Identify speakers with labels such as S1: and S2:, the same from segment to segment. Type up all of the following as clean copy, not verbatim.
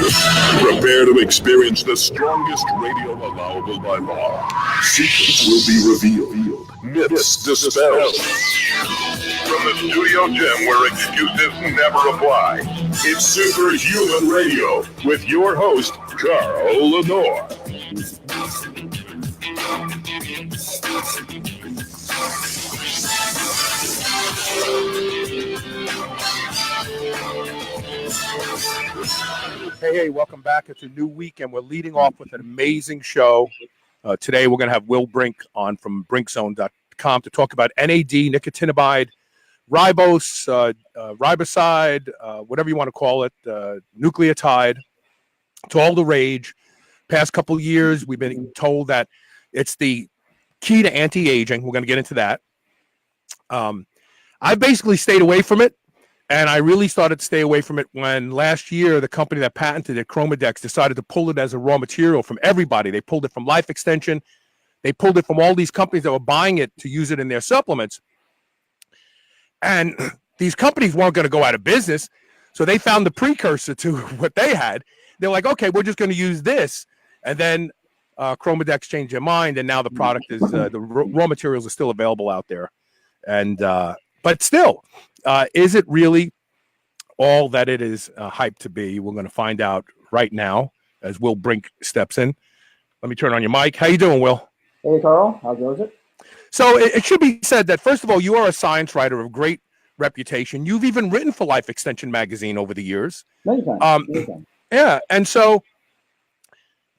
S1: Prepare to experience the strongest radio allowable by law. Secrets will be revealed. Myths dispelled. From the studio gym where excuses never apply, it's Superhuman Radio with your host, Carl Lenore.
S2: Hey, welcome back. It's a new week, and we're leading off with an amazing show. Today, we're going to have Will Brink on from brinkzone.com to talk about NAD, nicotinimide, riboside, whatever you want to call it, nucleotide. It's all the rage. Past couple of years, we've been told that it's the key to anti-aging. We're going to get into that. I basically stayed away from it. And I really started to stay away from it when last year, the company that patented it, Chromadex, decided to pull it as a raw material from everybody. They pulled it from Life Extension. They pulled it from all these companies that were buying it to use it in their supplements. And these companies weren't going to go out of business. So they found the precursor to what they had. They're like, okay, we're just going to use this. And then Chromadex changed their mind. And now the product is, the raw materials are still available out there. And, but still, is it really all that it is hyped to be? We're going to find out right now as Will Brink steps in. Let me turn on your mic. How you doing, Will?
S3: Hey, Carl. How goes it?
S2: So it should be said that, first of all, you are a science writer of great reputation. You've even written for Life Extension magazine over the years.
S3: Many times.
S2: Yeah, and so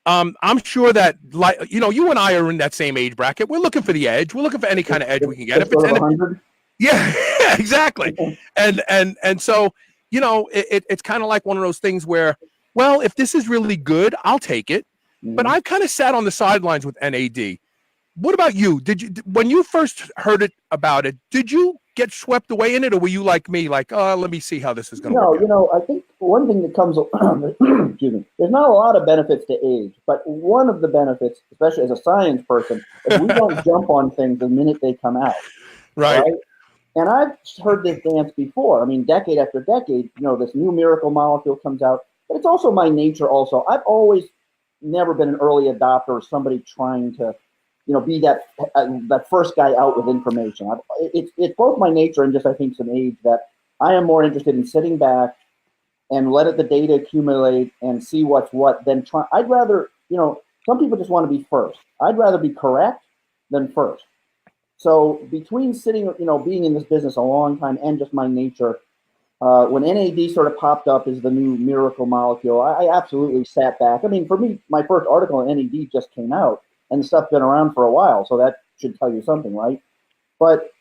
S2: I'm sure that, like, you and I are in that same age bracket. We're looking for the edge. We're looking for any kind of edge we can get. If it's 100. Yeah, exactly. And so, it's kind of like one of those things where, well, if this is really good, I'll take it. But I've kind of sat on the sidelines with NAD. What about you? When you first heard about it, did you get swept away in it, or were you like me, like, oh, let me see how this is going to work?
S3: No, I think one thing that comes, excuse me, there's not a lot of benefits to age, but one of the benefits, especially as a science person, is we don't jump on things the minute they come out.
S2: Right?
S3: And I've heard this dance before. I mean, decade after decade, this new miracle molecule comes out. But it's also my nature also. I've always never been an early adopter or somebody trying to, be that first guy out with information. It's both my nature and just, I think, some age that I am more interested in sitting back and let the data accumulate and see what's what than try. I'd rather, some people just want to be first. I'd rather be correct than first. So between sitting, being in this business a long time and just my nature, when NAD sort of popped up as the new miracle molecule, I absolutely sat back. I mean, for me, my first article on NAD just came out, and the stuff's been around for a while, so that should tell you something, right? But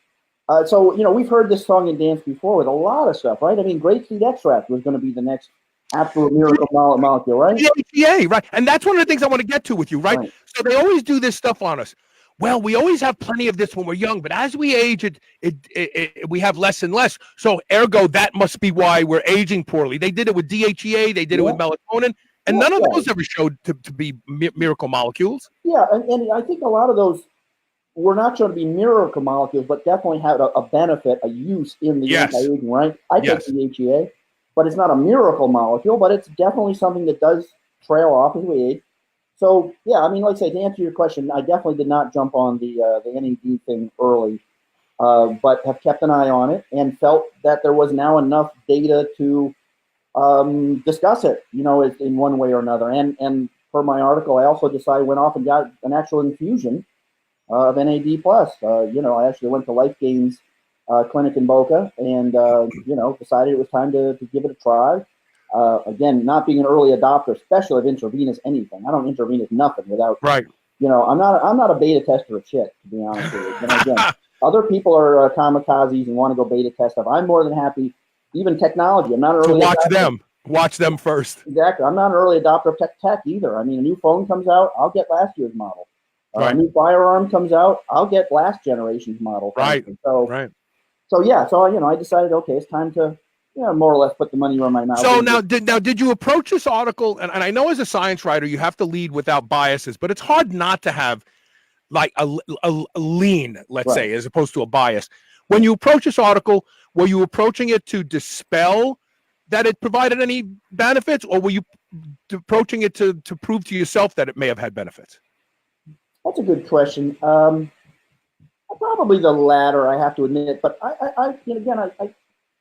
S3: so we've heard this song and dance before with a lot of stuff, right? I mean, grapeseed extract was going to be the next absolute miracle molecule, right?
S2: Yeah, right. And that's one of the things I want to get to with you, right? So they always do this stuff on us. Well, we always have plenty of this when we're young, but as we age, we have less and less. So ergo, that must be why we're aging poorly. They did it with DHEA, they did it with melatonin, and none of those ever showed to be miracle molecules.
S3: Yeah, and I think a lot of those were not shown to be miracle molecules, but definitely had a benefit, a use in the anti-aging, right? I take DHEA, but it's not a miracle molecule, but it's definitely something that does trail off as we age. So, yeah, I mean, like I say, to answer your question, I definitely did not jump on the NAD thing early, but have kept an eye on it and felt that there was now enough data to discuss it, in one way or another. And per my article, I also went off and got an actual infusion of NAD+. I actually went to Life Gains clinic in Boca and, decided it was time to give it a try. Again, not being an early adopter, especially of intravenous anything. I don't intravenous nothing without.
S2: Right.
S3: I'm not a beta tester of shit, to be honest with you. And again, other people are kamikazes and want to go beta test stuff. I'm more than happy. Even technology. I'm not an early adopter.
S2: Watch them first.
S3: Exactly. I'm not an early adopter of tech either. I mean, a new phone comes out, I'll get last year's model. A new firearm comes out, I'll get last generation's model.
S2: Right.
S3: So I decided, okay, it's time to. Yeah, more or less put the money where my mouth.
S2: So did you approach this article? And I know as a science writer, you have to lead without biases, but it's hard not to have like a lean, let's say, as opposed to a bias. When you approach this article, were you approaching it to dispel that it provided any benefits, or were you approaching it to prove to yourself that it may have had benefits?
S3: That's a good question. Probably the latter, I have to admit. But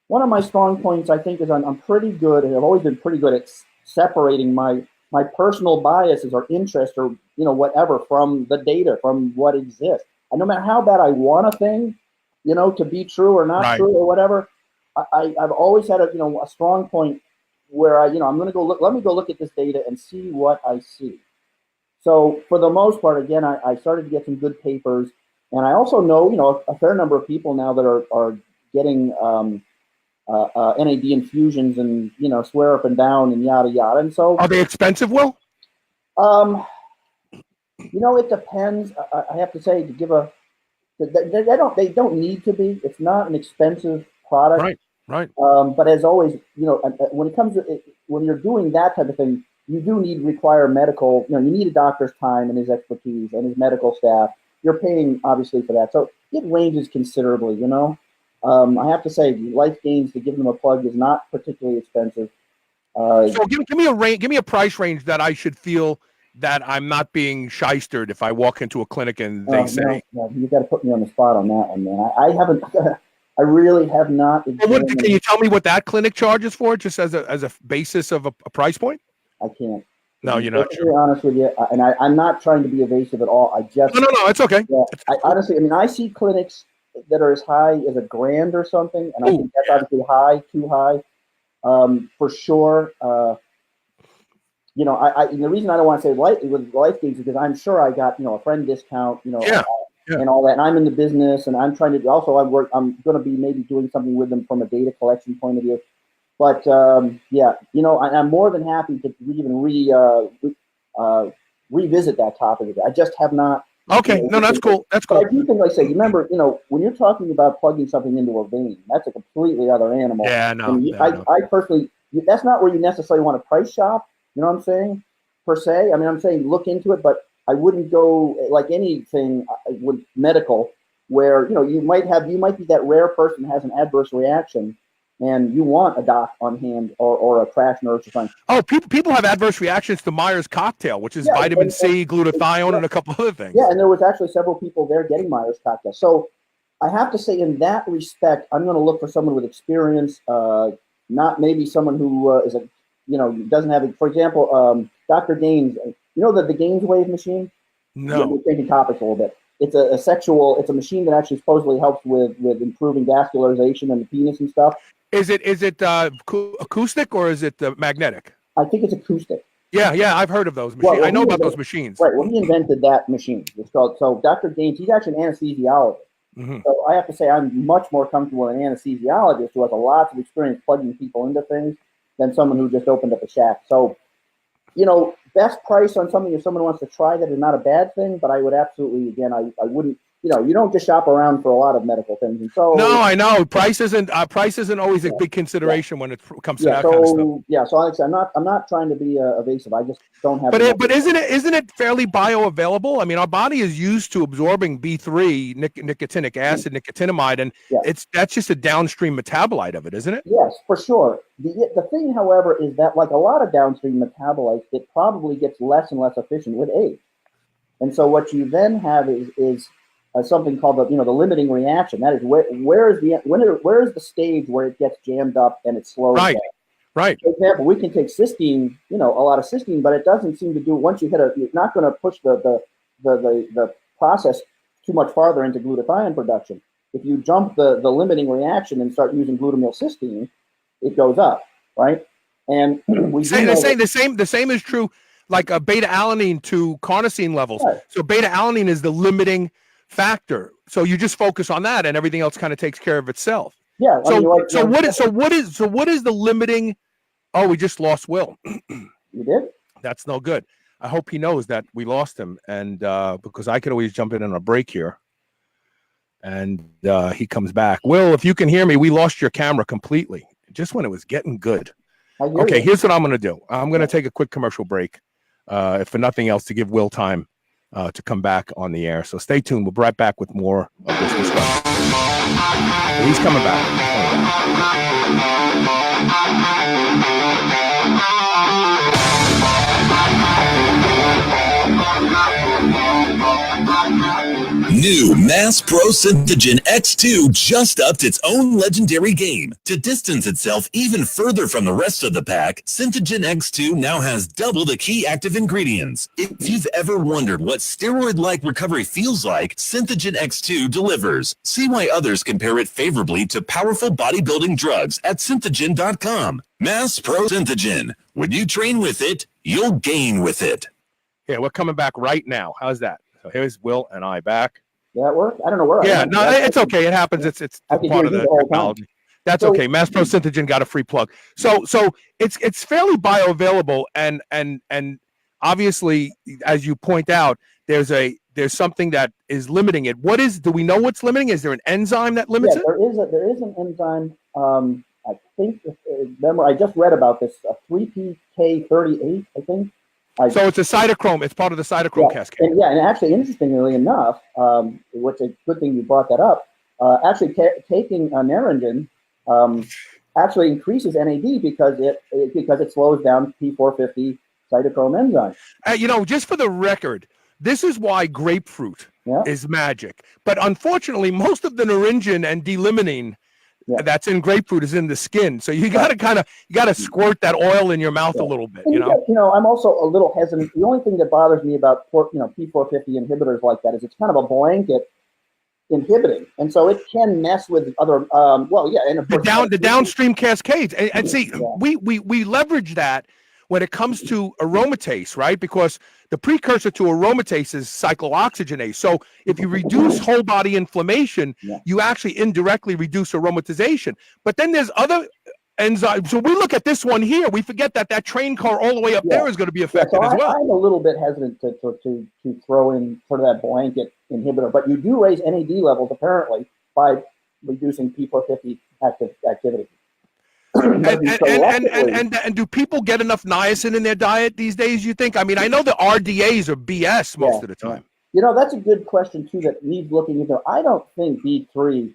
S3: one of my strong points, I think, is I'm pretty good, and I've always been pretty good at separating my personal biases or interest or whatever from the data, from what exists. And no matter how bad I want a thing, to be true or not true or whatever, I've always had a strong point where I'm going to go look. Let me go look at this data and see what I see. So for the most part, again, I started to get some good papers, and I also know a fair number of people now that are getting NAD infusions and swear up and down and yada yada. And so,
S2: are they expensive, Will?
S3: It depends. I have to say, to give they don't need to be. It's not an expensive product,
S2: right.
S3: But as always, when it comes to when you're doing that type of thing, you do require medical. You need a doctor's time and his expertise and his medical staff. You're paying obviously for that, so it ranges considerably. I have to say, Life Gains, to give them a plug, is not particularly expensive.
S2: So give me a range. Give me a price range that I should feel that I'm not being shystered if I walk into a clinic and they say.
S3: No, you got to put me on the spot on that one, man. I haven't. I really have not.
S2: Can you tell me what that clinic charges for, just as a basis of a price point?
S3: I can't.
S2: No, you're not.
S3: To be honest with you, and I'm not trying to be evasive at all. I just
S2: no, it's okay.
S3: Yeah, honestly, I see clinics that are as high as $1,000 or something, and I think that's obviously too high, for sure. The reason I don't want to say Life Gains is because I'm sure I got a friend discount, and all that, and I'm in the business, and I'm trying to also I'm going to be maybe doing something with them from a data collection point of view. But I'm more than happy to even revisit that topic. I just have not.
S2: Okay, no, that's cool. That's cool.
S3: But I do think, like I say, remember, when you're talking about plugging something into a vein, that's a completely other animal.
S2: Yeah, no.
S3: I personally, that's not where you necessarily want to price shop. You know what I'm saying? Per se. I'm saying look into it, but I wouldn't go like anything with medical, where you might be that rare person that has an adverse reaction, and you want a doc on hand or a crash nurse or something.
S2: Oh, people have adverse reactions to Myers cocktail, which is vitamin C, glutathione, and a couple other things.
S3: Yeah, and there was actually several people there getting Myers cocktail. So I have to say, in that respect, I'm going to look for someone with experience, not maybe someone who doesn't have it. For example, Dr. Gaines, the Gaines wave machine?
S2: No.
S3: We're changing topics a little bit. It's it's a machine that actually supposedly helps with improving vascularization in the penis and stuff.
S2: Is it acoustic or is it magnetic?
S3: I think it's acoustic.
S2: Yeah, I've heard of those machines. I know about those machines.
S3: Right, well, he invented that machine. So Dr. Gaines, he's actually an anesthesiologist. Mm-hmm. So I have to say I'm much more comfortable with an anesthesiologist who has a lot of experience plugging people into things than someone who just opened up a shack. So, best price on something if someone wants to try that is not a bad thing, but I would absolutely, again, I wouldn't, you don't just shop around for a lot of medical things. And so,
S2: no, I know price isn't always a big consideration when it comes to that kind of stuff.
S3: Yeah, so Alex, I'm not trying to be evasive. I just don't have.
S2: But isn't it fairly bioavailable? Our body is used to absorbing B3, nicotinic acid, nicotinimide, and that's just a downstream metabolite of it, isn't it?
S3: Yes, for sure. The thing, however, is that like a lot of downstream metabolites, it probably gets less and less efficient with age. And so what you then have is something called the limiting reaction. That is where is the stage where it gets jammed up and it slows down.
S2: Right.
S3: For example, we can take cysteine, a lot of cysteine, but it doesn't seem to do. Once you hit it's not going to push the process too much farther into glutathione production. If you jump the limiting reaction and start using glutamylcysteine, it goes up, right? And
S2: the same is true like beta alanine to carnosine levels. Right. So beta alanine is the limiting factor. So you just focus on that, and everything else kind of takes care of itself.
S3: Yeah.
S2: So what is the limiting? Oh, we just lost Will.
S3: You did?
S2: That's no good. I hope he knows that we lost him, and because I could always jump in on a break here, and he comes back. Will, if you can hear me, we lost your camera completely just when it was getting good. Okay, here's what I'm going to do. I'm going to take a quick commercial break, if for nothing else, to give Will time to come back on the air. So stay tuned. We'll be right back with more of this discussion. He's coming back.
S4: New Mass Pro Synthogen X2 just upped its own legendary game. To distance itself even further from the rest of the pack, Synthogen X2 now has double the key active ingredients. If you've ever wondered what steroid-like recovery feels like, Synthogen X2 delivers. See why others compare it favorably to powerful bodybuilding drugs at synthogen.com. Mass Pro Synthogen. When you train with it, you'll gain with it.
S2: Yeah, we're coming back right now. How's that? So here's Will and I back.
S3: Did that work? I don't know where.
S2: Yeah, no, it's okay. It happens. It's part of the technology. That's okay. Mass Pro Synthogen got a free plug. So it's fairly bioavailable, and obviously, as you point out, there's something that is limiting it. Do we know what's limiting? Is there an enzyme that limits it?
S3: There is an enzyme. I think. Remember, I just read about this. 3PK38. I think.
S2: So it's a cytochrome. It's part of the cytochrome cascade.
S3: And actually, interestingly enough, which is a good thing you brought that up. Actually, taking naringin actually increases NAD because it slows down P450 cytochrome enzyme.
S2: Just for the record, this is why grapefruit is magic. But unfortunately, most of the naringin and D-limonene that's in grapefruit is in the skin. So you got to squirt that oil in your mouth a little bit,
S3: I'm also a little hesitant. The only thing that bothers me about P450 inhibitors like that is it's kind of a blanket inhibiting, and so it can mess with other and of course,
S2: the downstream cascades. And see, we leverage that when it comes to aromatase, right? Because the precursor to aromatase is cyclooxygenase. So if you reduce whole body inflammation, you actually indirectly reduce aromatization. But then there's other enzymes. So we look at this one here, we forget that train car all the way up there is going to be affected as well.
S3: I'm a little bit hesitant to throw in sort of that blanket inhibitor, but you do raise NAD levels apparently by reducing P450 activity.
S2: And do people get enough niacin in their diet these days, you think? I mean, I know the RDAs are BS most of the time.
S3: That's a good question too that needs looking into. I don't think B3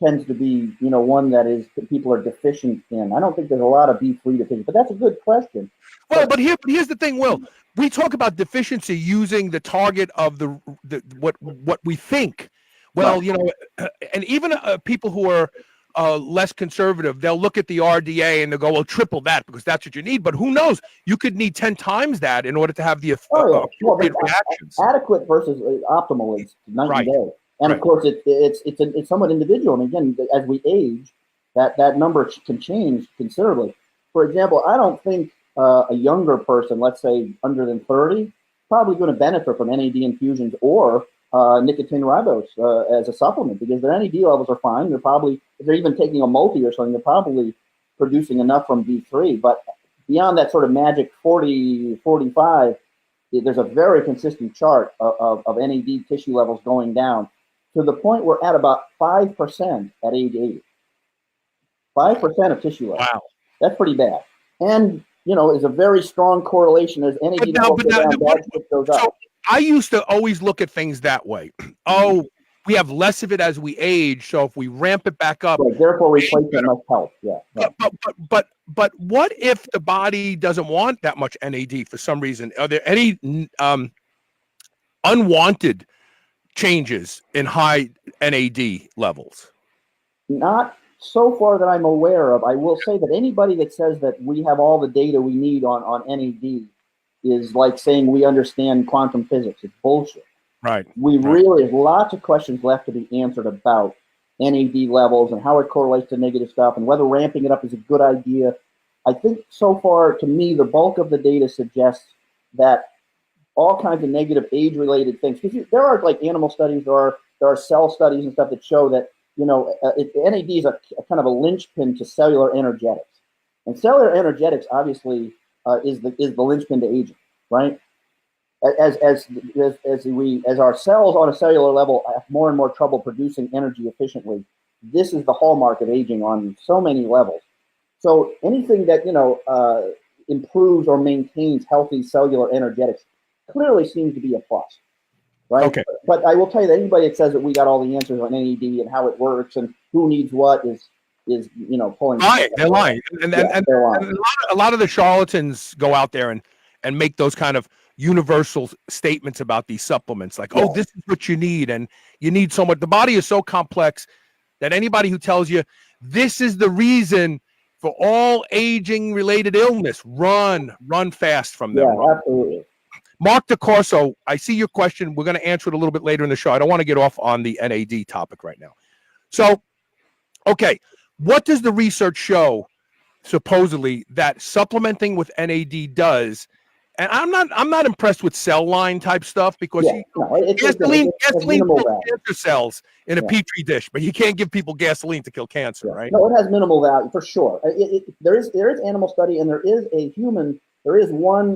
S3: tends to be, one that people are deficient in. I don't think there's a lot of B3 deficiency, but that's a good question.
S2: Well, but here's the thing, Will. We talk about deficiency using the target of the what we think. Well, and even people who are less conservative, they'll look at the RDA and they'll go, well, triple that because that's what you need. But who knows? You could need 10 times that in order to have the appropriate reactions.
S3: Adequate versus optimal is night and day. And of course, it's somewhat individual. And again, as we age, that number can change considerably. For example, I don't think a younger person, let's say under than 30, probably going to benefit from NAD infusions or nicotinimide as a supplement because their NAD levels are fine. If they're even taking a multi or something, they're probably producing enough from B3. But beyond that sort of magic 40, 45, there's a very consistent chart of NAD tissue levels going down to the point we're at about 5% at age 80. 5% of tissue levels. Wow. That's pretty bad. And, is a very strong correlation as NAD levels go down, blood goes up.
S2: I used to always look at things that way. Oh, we have less of it as we age, so if we ramp it back up,
S3: therefore replacement must help. Yeah.
S2: But what if the body doesn't want that much NAD for some reason? Are there any unwanted changes in high NAD levels?
S3: Not so far that I'm aware of. I will say that anybody that says that we have all the data we need on NAD is like saying we understand quantum physics. It's bullshit.
S2: Right.
S3: We really have lots of questions left to be answered about NAD levels and how it correlates to negative stuff and whether ramping it up is a good idea. I think so far, to me, the bulk of the data suggests that all kinds of negative age-related things, because there are like animal studies, there are cell studies and stuff that show that, NAD is a kind of a linchpin to cellular energetics. And cellular energetics obviously is the linchpin to aging, right? As our cells on a cellular level have more and more trouble producing energy efficiently, this is the hallmark of aging on so many levels. So anything that improves or maintains healthy cellular energetics clearly seems to be a plus, right? Okay. But I will tell you that anybody that says that we got all the answers on NAD and how it works and who needs what is pulling.
S2: They're lying, and a lot of the charlatans go out there and make those kind of universal statements about these supplements, like, oh, this is what you need, and you need so much. The body is so complex that anybody who tells you this is the reason for all aging-related illness, run fast from them.
S3: Yeah, absolutely.
S2: Mark DeCorso, I see your question. We're going to answer it a little bit later in the show. I don't want to get off on the NAD topic right now. So, okay, what does the research show, supposedly, that supplementing with NAD does? And I'm not impressed with cell line type stuff, because gasoline kills cancer cells in a petri dish, but you can't give people gasoline to kill cancer, right?
S3: No, it has minimal value for sure. There is animal study, and there is one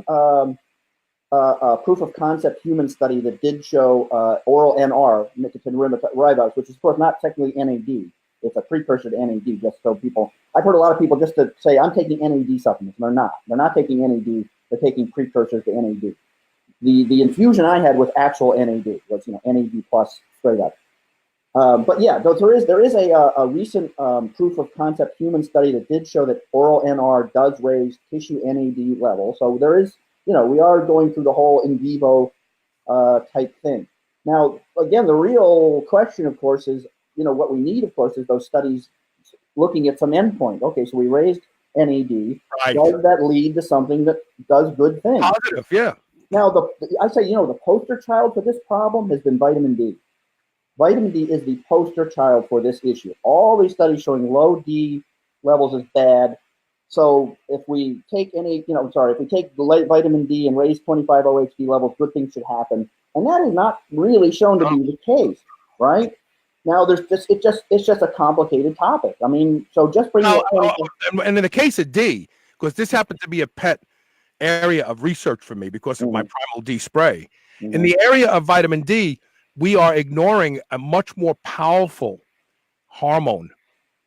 S3: proof of concept human study that did show oral NR, Nicotinimide, which is of course not technically NAD. It's a precursor to NAD. Just so people, I've heard a lot of people just to say I'm taking NAD supplements. They're not. They're not taking NAD. They're taking precursors to NAD. The infusion I had was actual NAD. Was NAD plus straight up. But yeah, there is a recent proof of concept human study that did show that oral NR does raise tissue NAD levels. So there is, we are going through the whole in vivo type thing. Now, again, the real question, of course, is, what we need, of course, is those studies looking at some endpoint. Okay, so we raised NAD. Right. Does that lead to something that does good things?
S2: Positive, yeah.
S3: Now, I say, the poster child for this problem has been vitamin D. Vitamin D is the poster child for this issue. All these studies showing low D levels is bad. So if we take if we take the vitamin D and raise 25 OHD levels, good things should happen. And that is not really shown to be the case, right? Now it's just a complicated topic. I mean, so just bring
S2: and in the case of D, because this happened to be a pet area of research for me because of my Primal D spray. Mm-hmm. In the area of vitamin D, we are ignoring a much more powerful hormone,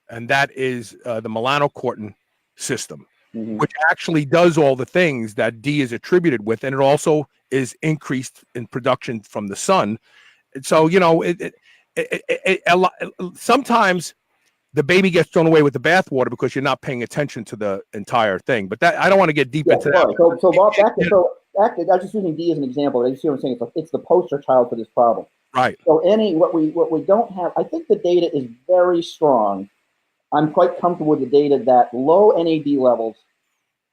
S2: and that is the melanocortin system, which actually does all the things that D is attributed with, and it also is increased in production from the sun. And so, sometimes the baby gets thrown away with the bathwater because you're not paying attention to the entire thing. But that I don't want to get deep into that.
S3: So Bob, I was just using D as an example. You see what I'm saying? It's the poster child for this problem.
S2: Right.
S3: So what we don't have, I think the data is very strong. I'm quite comfortable with the data that low NAD levels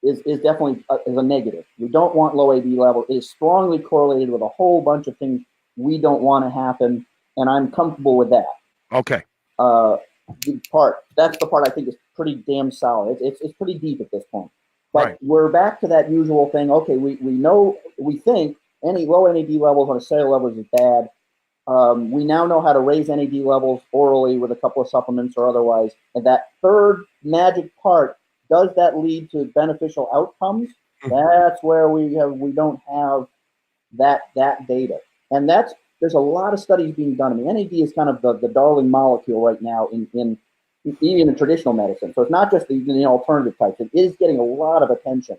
S3: is definitely is a negative. We don't want low NAD level. It is strongly correlated with a whole bunch of things we don't want to happen, and I'm comfortable with that.
S2: Okay.
S3: That's the part I think is pretty damn solid. It's pretty deep at this point. But we're back to that usual thing. Okay, we think any low NAD levels on a cellular level is bad. We now know how to raise NAD levels orally with a couple of supplements or otherwise. And that third magic part, does that lead to beneficial outcomes? That's where we don't have that data. And there's a lot of studies being done. I mean, NAD is kind of the darling molecule right now in even in traditional medicine. So it's not just the alternative types. It is getting a lot of attention.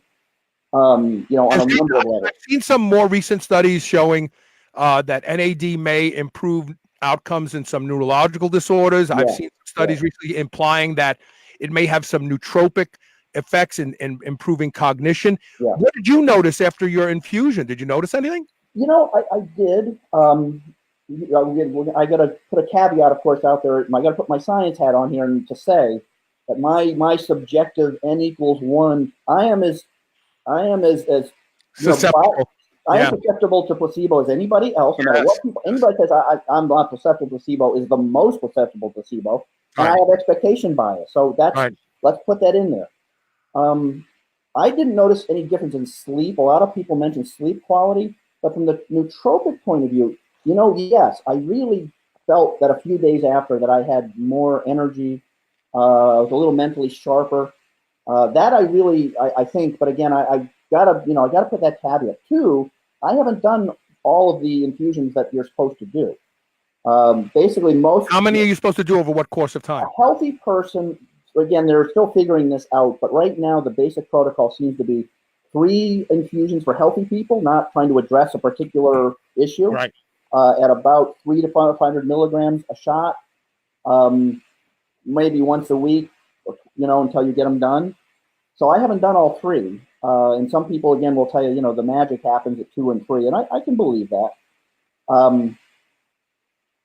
S3: On a number of levels.
S2: I've seen some more recent studies showing that NAD may improve outcomes in some neurological disorders. I've seen studies recently implying that it may have some nootropic effects in improving cognition. Yeah. What did you notice after your infusion? Did you notice anything?
S3: I did. I got to put a caveat, of course, out there. I got to put my science hat on here and to say that my subjective N=1. I am as
S2: susceptible.
S3: I am susceptible to placebo as anybody else. No matter what anybody says I'm not susceptible to placebo is the most susceptible to placebo, and I have expectation bias. So let's put that in there. I didn't notice any difference in sleep. A lot of people mention sleep quality, but from the nootropic point of view, yes, I really felt that a few days after that I had more energy. I was a little mentally sharper. That I think, but again, I gotta put that caveat too. I haven't done all of the infusions that you're supposed to do. Basically,
S2: How many are you supposed to do over what course of time?
S3: A healthy person, again, they're still figuring this out, but right now the basic protocol seems to be 3 infusions for healthy people, not trying to address a particular issue.
S2: Right.
S3: At about 300 to 500 milligrams a shot, maybe once a week, until you get them done. So I haven't done all 3. And some people, again, will tell you, the magic happens at 2 and 3, and I can believe that.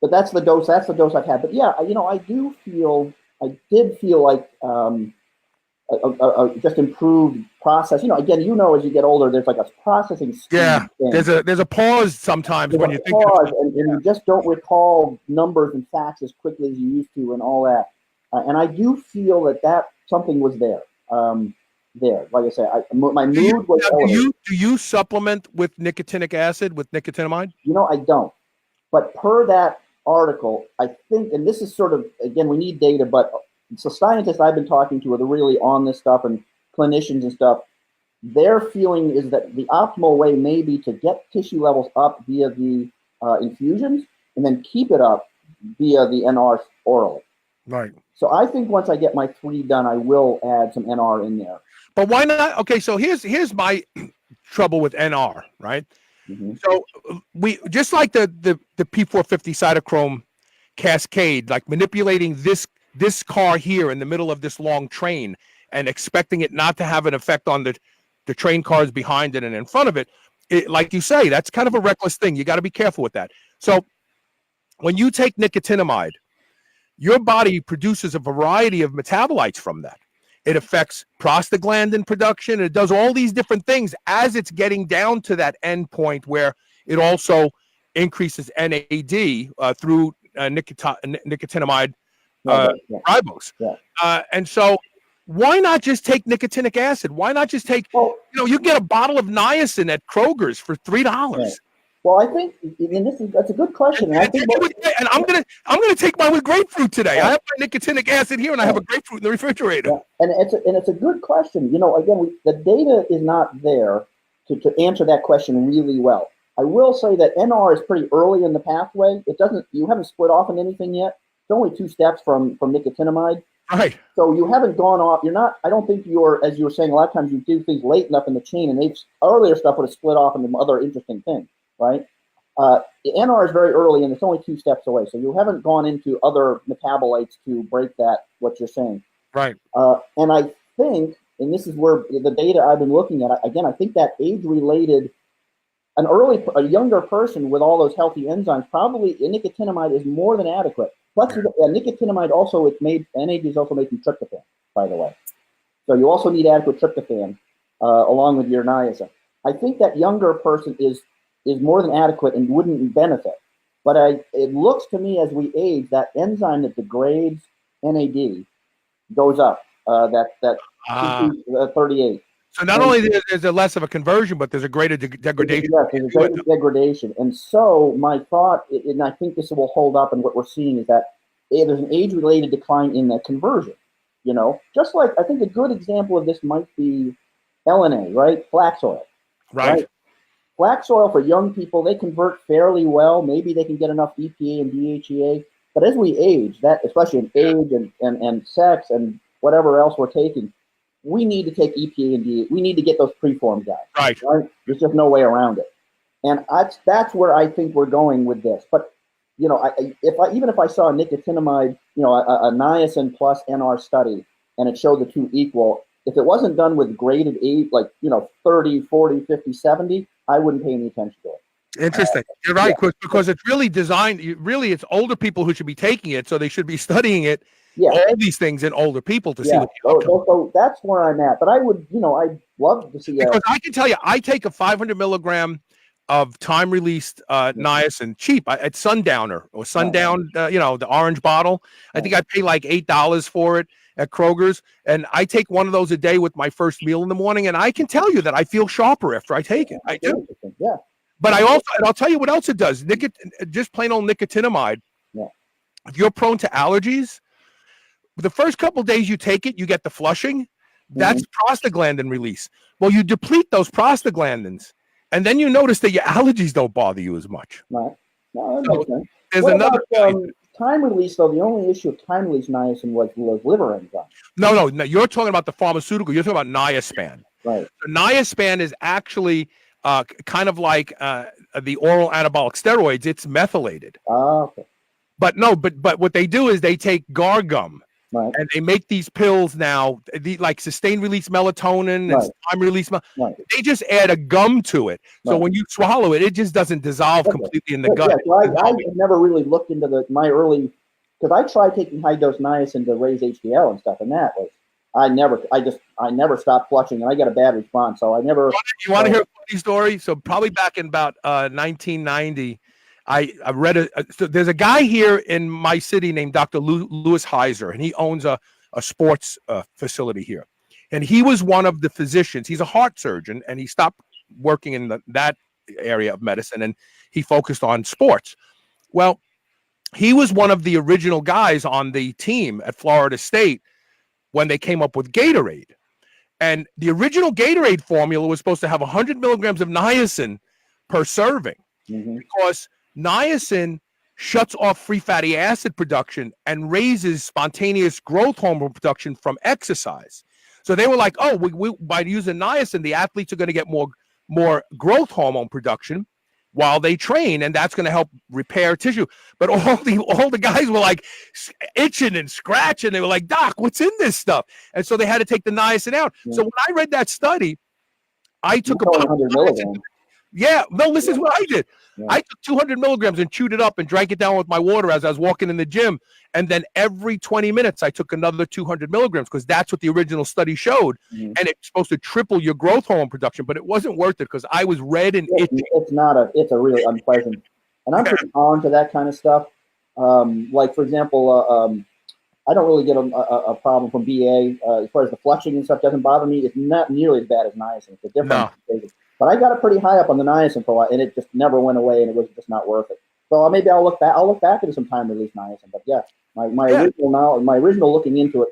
S3: But that's the dose. That's the dose I've had. But yeah, I did feel like just improved process. Again, as you get older, there's like a processing speed.
S2: Yeah,
S3: thing.
S2: there's a pause sometimes when you think.
S3: And you just don't recall numbers and facts as quickly as you used to, and all that. And I do feel that something was there. Like I said, my mood was.
S2: Do you supplement with nicotinic acid, with nicotinamide?
S3: I don't. But per that article, I think, and this is sort of, again, we need data, but so scientists I've been talking to are really on this stuff, and clinicians and stuff, their feeling is that the optimal way may be to get tissue levels up via the infusions, and then keep it up via the NR orally.
S2: Right. So
S3: I think once I get my 3 done, I will add some NR in there.
S2: But why not? Okay, so here's my trouble with NR, right? Mm-hmm. So we just like the P450 cytochrome cascade, like manipulating this car here in the middle of this long train and expecting it not to have an effect on the train cars behind it and in front of it. Like you say, that's kind of a reckless thing. You got to be careful with that. So when you take nicotinamide, your body produces a variety of metabolites from that. It affects prostaglandin production. It does all these different things as it's getting down to that end point where it also increases NAD through nicotinamide ribose. Yeah. And so why not just take nicotinic acid? Why not just take, you can get a bottle of niacin at Kroger's for $3.
S3: Yeah. Well, I think, and that's a good question. And
S2: I'm gonna take mine with grapefruit today. Yeah. I have my nicotinic acid here, and I have a grapefruit in the refrigerator.
S3: Yeah. And it's a good question. Again, the data is not there to answer that question really well. I will say that NR is pretty early in the pathway. You haven't split off in anything yet. It's only 2 steps from nicotinamide.
S2: Right.
S3: So you haven't gone off. I don't think as you were saying, a lot of times you do things late enough in the chain, and earlier stuff would have split off into other interesting things. Right. The NR is very early, and it's only 2 steps away. So you haven't gone into other metabolites to break what you're saying.
S2: Right.
S3: And I think, and this is where the data I've been looking at, again, I think that age-related, a younger person with all those healthy enzymes, probably nicotinamide is more than adequate. Plus, nicotinamide also, NAD is also making tryptophan, by the way. So you also need adequate tryptophan along with your niacin. I think that younger person is more than adequate and wouldn't benefit. But it looks to me as we age, that enzyme that degrades NAD goes up, that 38.
S2: So not only is there less of a conversion, but there's a greater degradation.
S3: Yes, there's a greater degradation. And so my thought, and I think this will hold up, and what we're seeing is that there's an age-related decline in that conversion. Just like, I think a good example of this might be LNA, right? Flax oil.
S2: Right?
S3: Flax oil for young people, they convert fairly well. Maybe they can get enough EPA and DHEA. But as we age, especially in age and sex and whatever else we're taking, we need to take EPA and DHEA. We need to get those preformed guys. Right? There's just no way around it. And that's where I think we're going with this. But even if I saw a nicotinamide, a niacin plus NR study, and it showed the 2 equal, if it wasn't done with graded age, 30, 40, 50, 70, I wouldn't pay any attention to it.
S2: Interesting. You're right, because it's really designed, it's older people who should be taking it, so they should be studying it, all these things in older people to see what the outcome.
S3: So that's where I'm at. But I would, I'd love to see
S2: because I can tell you, I take a 500 milligram of time-released niacin cheap at Sundowner or Sundown, the orange bottle. I think I pay like $8 for it at Kroger's, and I take one of those a day with my first meal in the morning, and I can tell you that I feel sharper after I take it. I do.
S3: Yeah.
S2: But I'll tell you what else it does. Just plain old nicotinamide.
S3: Yeah.
S2: If you're prone to allergies, the first couple of days you take it, you get the flushing. That's prostaglandin release. Well, you deplete those prostaglandins, and then you notice that your allergies don't bother you as much.
S3: Right. No, that makes sense.
S2: There's another
S3: time release, though. The only issue of time release niacin was liver enzyme.
S2: No. You're talking about the pharmaceutical. You're talking about niaspan.
S3: Right.
S2: So niaspan is actually kind of like the oral anabolic steroids. It's methylated.
S3: Okay.
S2: But what they do is they take gar gum
S3: Right.
S2: And they make these pills now, like sustained release melatonin and time release. They just add a gum to it. So when you swallow it, it just doesn't dissolve completely in the gut.
S3: Yeah, so I never really looked into my early, because I tried taking high dose niacin to raise HDL and stuff, and that was, I never stopped flushing, and I got a bad response. So I never.
S2: You want to hear a funny story? So probably back in about 1990. I read so there's a guy here in my city named Dr. Louis Heiser, and he owns a sports facility here. And he was one of the physicians. He's a heart surgeon, and he stopped working in that area of medicine, and he focused on sports. Well, he was one of the original guys on the team at Florida State when they came up with Gatorade. And the original Gatorade formula was supposed to have 100 milligrams of niacin per serving, because niacin shuts off free fatty acid production and raises spontaneous growth hormone production from exercise. So they were like, oh, we by using niacin, the athletes are going to get more growth hormone production while they train, and that's going to help repair tissue. But all the guys were like itching and scratching. They were like, Doc, what's in this stuff? And so they had to take the niacin out. So when I read that study, I took about 100 milligrams. Yeah, no, this is what I did. I took 200 milligrams and chewed it up and drank it down with my water as I was walking in the gym. And then every 20 minutes, I took another 200 milligrams, because that's what the original study showed. And it's supposed to triple your growth hormone production, but it wasn't worth it because I was red and itchy.
S3: It's a really unpleasant. And I'm pretty on to that kind of stuff. Like, for example, I don't really get a problem from BA. As far as the flushing and stuff doesn't bother me. It's not nearly as bad as niacin. It's a different. But I got it pretty high up on the niacin for a while, and it just never went away, and it was just not worth it. So maybe I'll look back into some time release niacin. But yeah, my original looking into it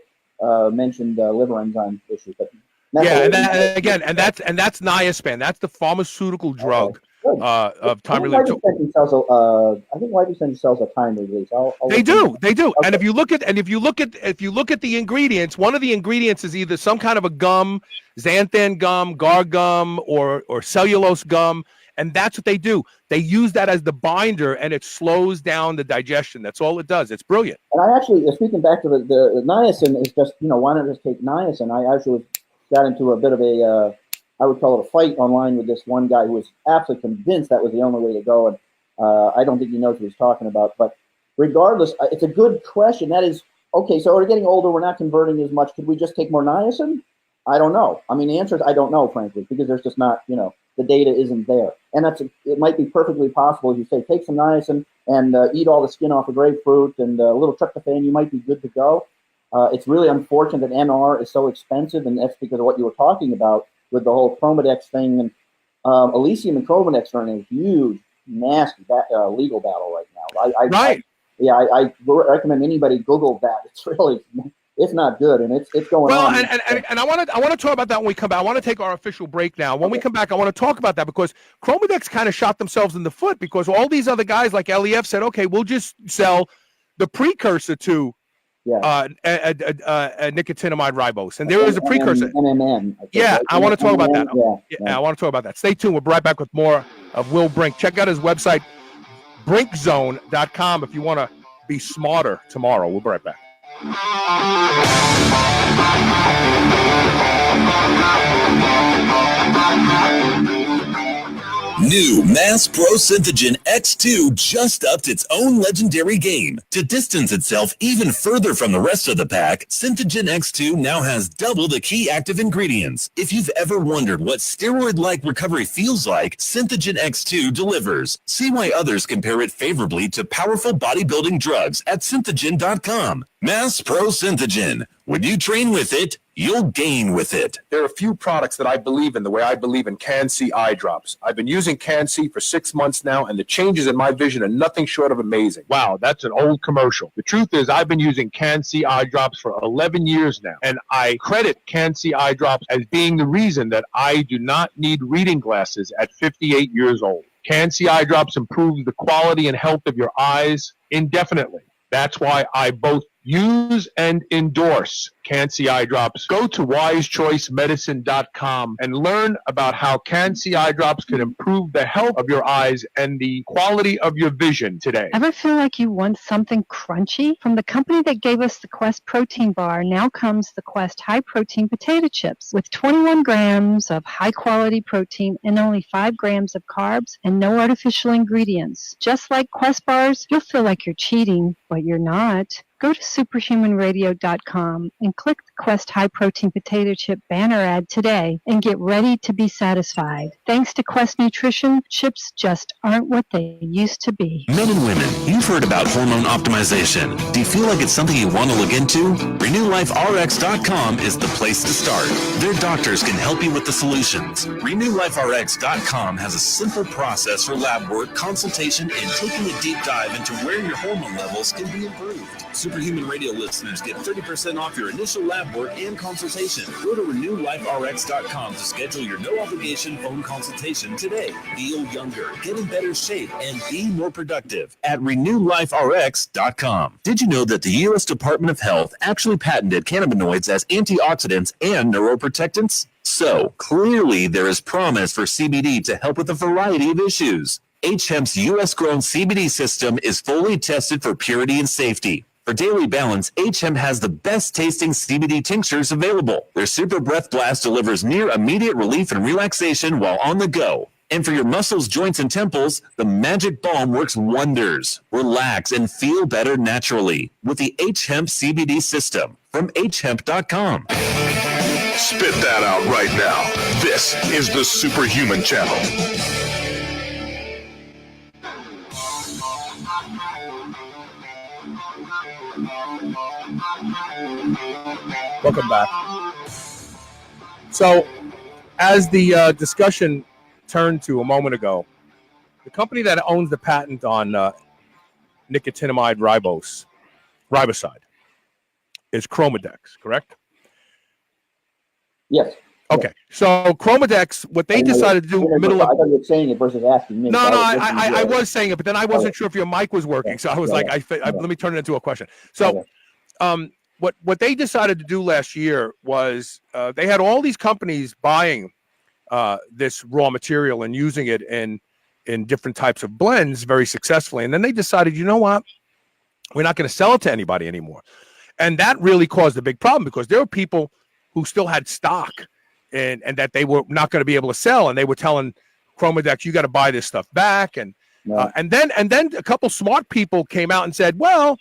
S3: mentioned liver enzyme issues. But and that's Niaspan. That's the pharmaceutical drug of time release. I think Riboside sells a time release.
S2: They do. Okay. And if you look at the ingredients, one of the ingredients is either some kind of a gum, xanthan gum, gar gum, or cellulose gum, and that's what they do. They use that as the binder, and it slows down the digestion. That's all it does. It's brilliant.
S3: And I actually, speaking back to the niacin, is just, why not just take niacin? I actually got into a bit of I would call it a fight online with this one guy who was absolutely convinced that was the only way to go. And I don't think he knows what he's talking about. But regardless, it's a good question. That is, okay, so we're getting older. We're not converting as much. Could we just take more niacin? I don't know. I mean, the answer is I don't know, frankly, because there's just not, the data isn't there. And it might be perfectly possible, as you say, take some niacin and eat all the skin off a grapefruit and a little tryptophan, you might be good to go. It's really unfortunate that NR is so expensive, and that's because of what you were talking about with the whole Chromadex thing. And Elysium and Chromadex are in a huge, nasty legal battle right now. I recommend anybody Google that. It's not good, and it's going on.
S2: Well, and I want to talk about that when we come back. I want to take our official break now. When we come back, I want to talk about that, because Chromadex kind of shot themselves in the foot, because all these other guys like LEF said, okay, we'll just sell the precursor to nicotinimide ribose, and there is a precursor.
S3: NMN.
S2: I want to talk about that. I want to talk about that. Stay tuned. We'll be right back with more of Will Brink. Check out his website, brinkzone.com, if you want to be smarter tomorrow. We'll be right back.
S4: New Mass Pro Synthogen X2 just upped its own legendary game. To distance itself even further from the rest of the pack, Synthogen X2 now has double the key active ingredients. If you've ever wondered what steroid-like recovery feels like, Synthogen X2 delivers. See why others compare it favorably to powerful bodybuilding drugs at Synthogen.com. Mass Pro Synthogen. When you train with it, you'll gain with it.
S2: There are a few products that I believe in the way I believe in Can-C eye drops. I've been using Can-C for 6 months now, and the changes in my vision are nothing short of amazing. Wow, that's an old commercial. The truth is, I've been using Can-C eye drops for 11 years now, and I credit Can-C eye drops as being the reason that I do not need reading glasses at 58 years old. Can-C eye drops improve the quality and health of your eyes indefinitely. That's why I both Use and endorse Can-C eye drops. Go to wisechoicemedicine.com and learn about how Can-C eye drops can improve the health of your eyes and the quality of your vision today.
S5: Ever feel like you want something crunchy? From the company that gave us the Quest protein bar, now comes the Quest high protein potato chips with 21 grams of high quality protein and only 5 grams of carbs and no artificial ingredients. Just like Quest bars, you'll feel like you're cheating, but you're not. Go to superhumanradio.com and click the Quest High Protein Potato Chip banner ad today and get ready to be satisfied. Thanks to Quest Nutrition, chips just aren't what they used to be.
S4: Men and women, you've heard about hormone optimization. Do you feel like it's something you want to look into? RenewLifeRx.com is the place to start. Their doctors can help you with the solutions. RenewLifeRx.com has a simple process for lab work, consultation, and taking a deep dive into where your hormone levels can be improved. Superhuman Radio listeners get 30% off your initial lab work and consultation. Go to RenewLifeRx.com to schedule your no-obligation phone consultation today. Feel younger, get in better shape, and be more productive at RenewLifeRx.com. Did you know that the U.S. Department of Health actually patented cannabinoids as antioxidants and neuroprotectants? So, clearly there is promise for CBD to help with a variety of issues. H-Hemp's U.S.-grown CBD system is fully tested for purity and safety. For daily balance, H-Hemp has the best-tasting CBD tinctures available. Their Super Breath Blast delivers near immediate relief and relaxation while on the go. And for your muscles, joints, and temples, the Magic Balm works wonders. Relax and feel better naturally with the H-Hemp CBD system from hemp.com.
S1: Spit that out right now. This is the Superhuman Channel.
S2: Welcome back. So, as the discussion turned to a moment ago, the company that owns the patent on nicotinimide riboside is Chromadex, correct?
S3: Yes.
S2: Okay. So Chromadex, what they decided to do middle of...
S3: I thought you were saying it versus asking me.
S2: No, I was saying it, but then I wasn't sure if your mic was working. So I was like, let me turn it into a question. So what they decided to do last year was they had all these companies buying this raw material and using it in different types of blends very successfully. And then they decided, you know what? We're not going to sell it to anybody anymore. And that really caused a big problem because there were people who still had stock and that they were not going to be able to sell. And they were telling Chromadex, you got to buy this stuff back. And then a couple smart people came out and said, well,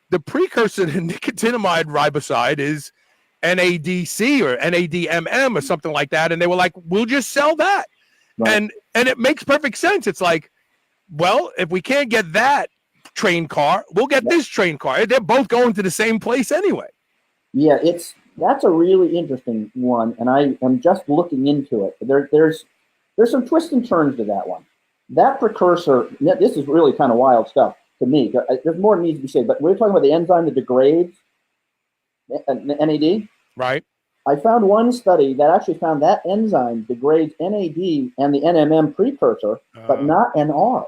S2: the precursor to nicotinamide riboside is NADC or NADMM or something like that. And they were like, we'll just sell that. Right. And it makes perfect sense. It's like, well, if we can't get that train car, we'll get this train car. They're both going to the same place anyway. Yeah,
S3: that's a really interesting one, and I am just looking into it. There's some twists and turns to that one. That precursor, this is really kind of wild stuff to me. There's more that needs to be said, but we're talking about the enzyme that degrades NAD.
S2: Right.
S3: I found one study that actually found that enzyme degrades NAD and the NMM precursor, but not NR.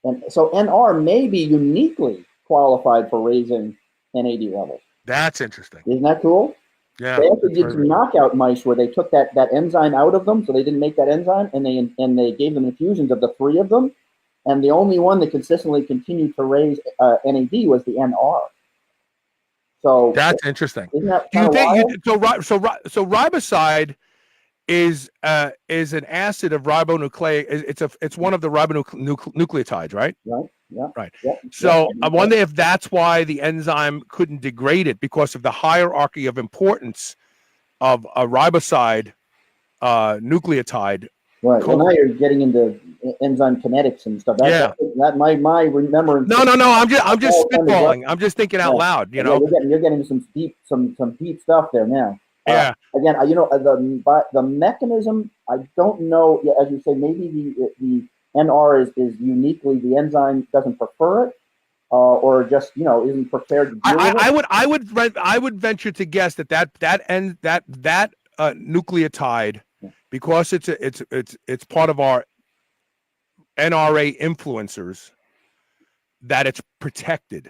S3: And so NR may be uniquely qualified for raising NAD levels.
S2: That's interesting.
S3: Isn't that cool?
S2: Yeah.
S3: They actually did some knockout mice where they took that enzyme out of them, so they didn't make that enzyme, and they gave them infusions of the 3 of them, and the only one that consistently continued to raise NAD was the NR. So
S2: that's interesting.
S3: Isn't that
S2: Do you think
S3: so
S2: riboside is an acid of ribonucleic? It's one of the ribonucleotides, right?
S3: Right. Yeah.
S2: Right.
S3: Yeah.
S2: So I wonder if that's why the enzyme couldn't degrade it, because of the hierarchy of importance of a riboside nucleotide.
S3: Right. Well, now you're getting into enzyme kinetics and stuff. That my remembrance.
S2: No. I'm just spitballing. I'm just thinking out loud. You know.
S3: You're getting some deep stuff there now.
S2: Yeah.
S3: Again, the mechanism, I don't know. As you say, maybe the NR is uniquely, the enzyme doesn't prefer it, or just isn't prepared to deal with it.
S2: I would venture to guess that nucleotide, because it's part of our NRA influencers, that it's protected.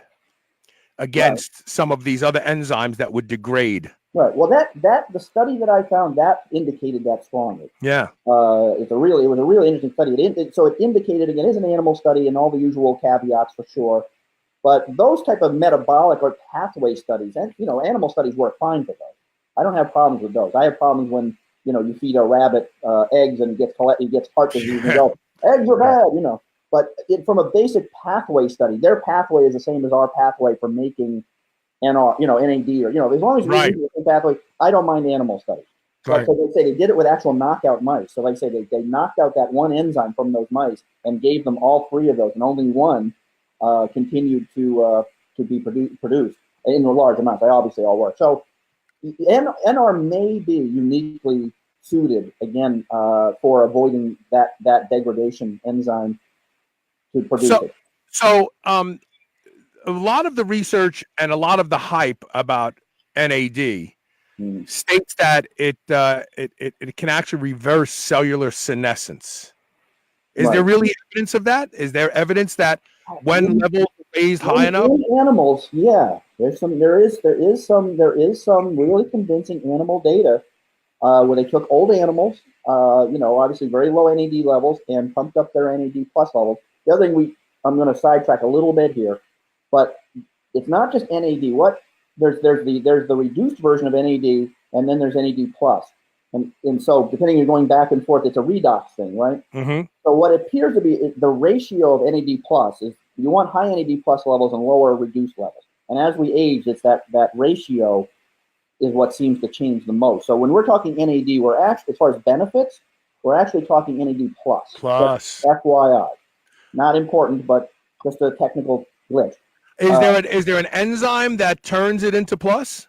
S2: against some of these other enzymes that would degrade.
S3: Right. Well, the study that I found that indicated that strongly.
S2: Yeah.
S3: It was a really interesting study. So it indicated, again, it is an animal study and all the usual caveats for sure. But those type of metabolic or pathway studies, and animal studies work fine for those. I don't have problems with those. I have problems when you feed a rabbit eggs and it gets heart disease and go, eggs are bad, But from a basic pathway study, their pathway is the same as our pathway for making NAD or as long as we're using the same pathway, I don't mind animal studies.
S2: Right.
S3: So they say they did it with actual knockout mice. So like I say, they knocked out that one enzyme from those mice and gave them all 3 of those, and only one continued to be produced in large amounts. They obviously all work. So NR may be uniquely suited again for avoiding that degradation enzyme to produce it.
S2: So a lot of the research and a lot of the hype about NAD states that it can actually reverse cellular senescence. Is there really evidence of that? Is there evidence that when levels are raised high enough?
S3: In animals, yeah, there is some really convincing animal data where they took old animals, obviously very low NAD levels, and pumped up their NAD plus levels. The other thing I'm going to sidetrack a little bit here, but it's not just NAD. There's the reduced version of NAD, and then there's NAD plus. And so depending on going back and forth, it's a redox thing, right? Mm-hmm. So what appears to be the ratio of NAD plus is you want high NAD plus levels and lower reduced levels. And as we age, it's that ratio is what seems to change the most. So when we're talking NAD, we're actually, as far as benefits, we're actually talking NAD plus. Plus. FYI. Not important, but just a technical glitch.
S2: Is there an enzyme that turns it into plus?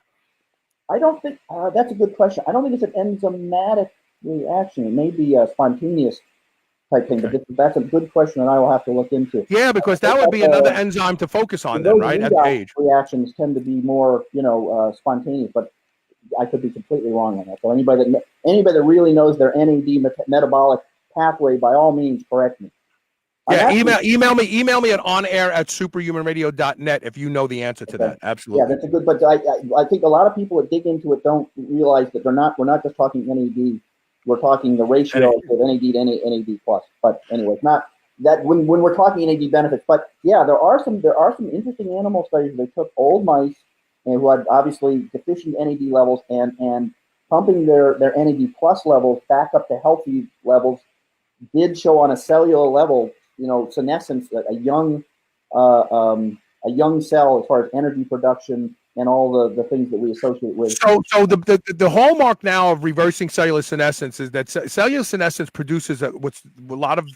S3: I don't think that's a good question. I don't think it's an enzymatic reaction. It may be a spontaneous type thing, but that's a good question, and I will have to look into.
S2: Yeah, because that would be another enzyme to focus on, then, right? At age,
S3: reactions tend to be more, spontaneous, but I could be completely wrong on that. So anybody that really knows their NAD metabolic pathway, by all means, correct me.
S2: Yeah, email me at onair@superhumanradio.net if you know the answer to that. Absolutely.
S3: Yeah, that's a good. But I think a lot of people that dig into it don't realize that we're not just talking NAD. We're talking the ratio of NAD to NAD plus. But anyway, it's not that when we're talking NAD benefits. But yeah, there are some interesting animal studies. They took old mice and who had obviously deficient NAD levels and pumping their NAD plus levels back up to healthy levels did show on a cellular level, senescence, a young cell as far as energy production and all the things that we associate with.
S2: So the hallmark now of reversing cellular senescence is that cellular senescence produces what's a lot of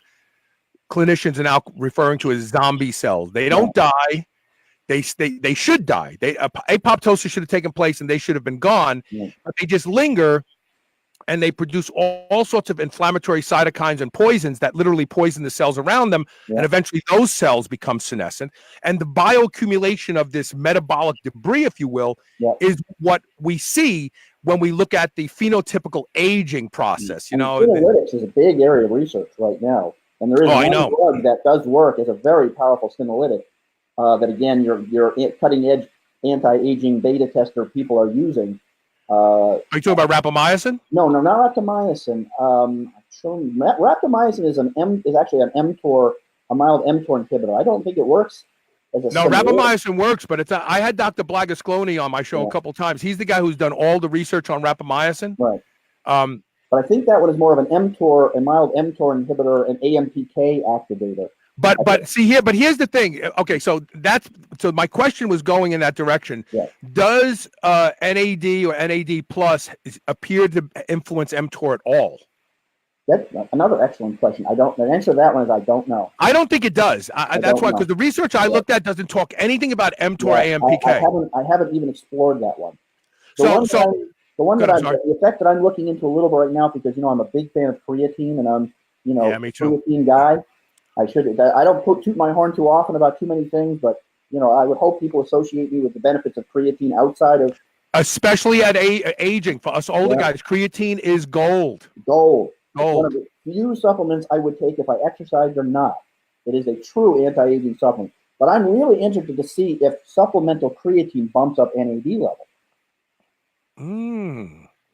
S2: clinicians are now referring to as zombie cells. They don't die. They should die. Apoptosis should have taken place and they should have been gone, but they just linger. And they produce all sorts of inflammatory cytokines and poisons that literally poison the cells around them. Yeah. And eventually those cells become senescent. And the bioaccumulation of this metabolic debris, if you will, is what we see when we look at the phenotypical aging process.
S3: Analytics is a big area of research right now. And there is one drug that does work as a very powerful senolytic that, again, your cutting-edge anti-aging beta tester people are using.
S2: Are you talking about rapamycin?
S3: No, not rapamycin. Rapamycin is actually an MTOR, a mild MTOR inhibitor. I don't think it works as a
S2: rapamycin works, but I had Dr. Blagascloni on my show a couple of times. He's the guy who's done all the research on rapamycin.
S3: Right. But I think that one is more of an MTOR, a mild MTOR inhibitor, an AMPK activator.
S2: But here's the thing. Okay, so my question was going in that direction. Yeah. Does NAD or NAD plus appear to influence mTOR at all?
S3: That's another excellent question. The answer to that one is I don't know.
S2: I don't think it does. That's why, because the research I looked at doesn't talk anything about mTOR AMPK.
S3: I haven't even explored that one. The effect that I'm looking into a little bit right now, because I'm a big fan of creatine and I'm
S2: me too.
S3: Creatine guy. I don't toot my horn too often about too many things, but I would hope people associate me with the benefits of creatine outside of,
S2: especially at aging. For us older guys, creatine is gold.
S3: Gold. One of the few supplements I would take if I exercised or not. It is a true anti-aging supplement. But I'm really interested to see if supplemental creatine bumps up NAD level.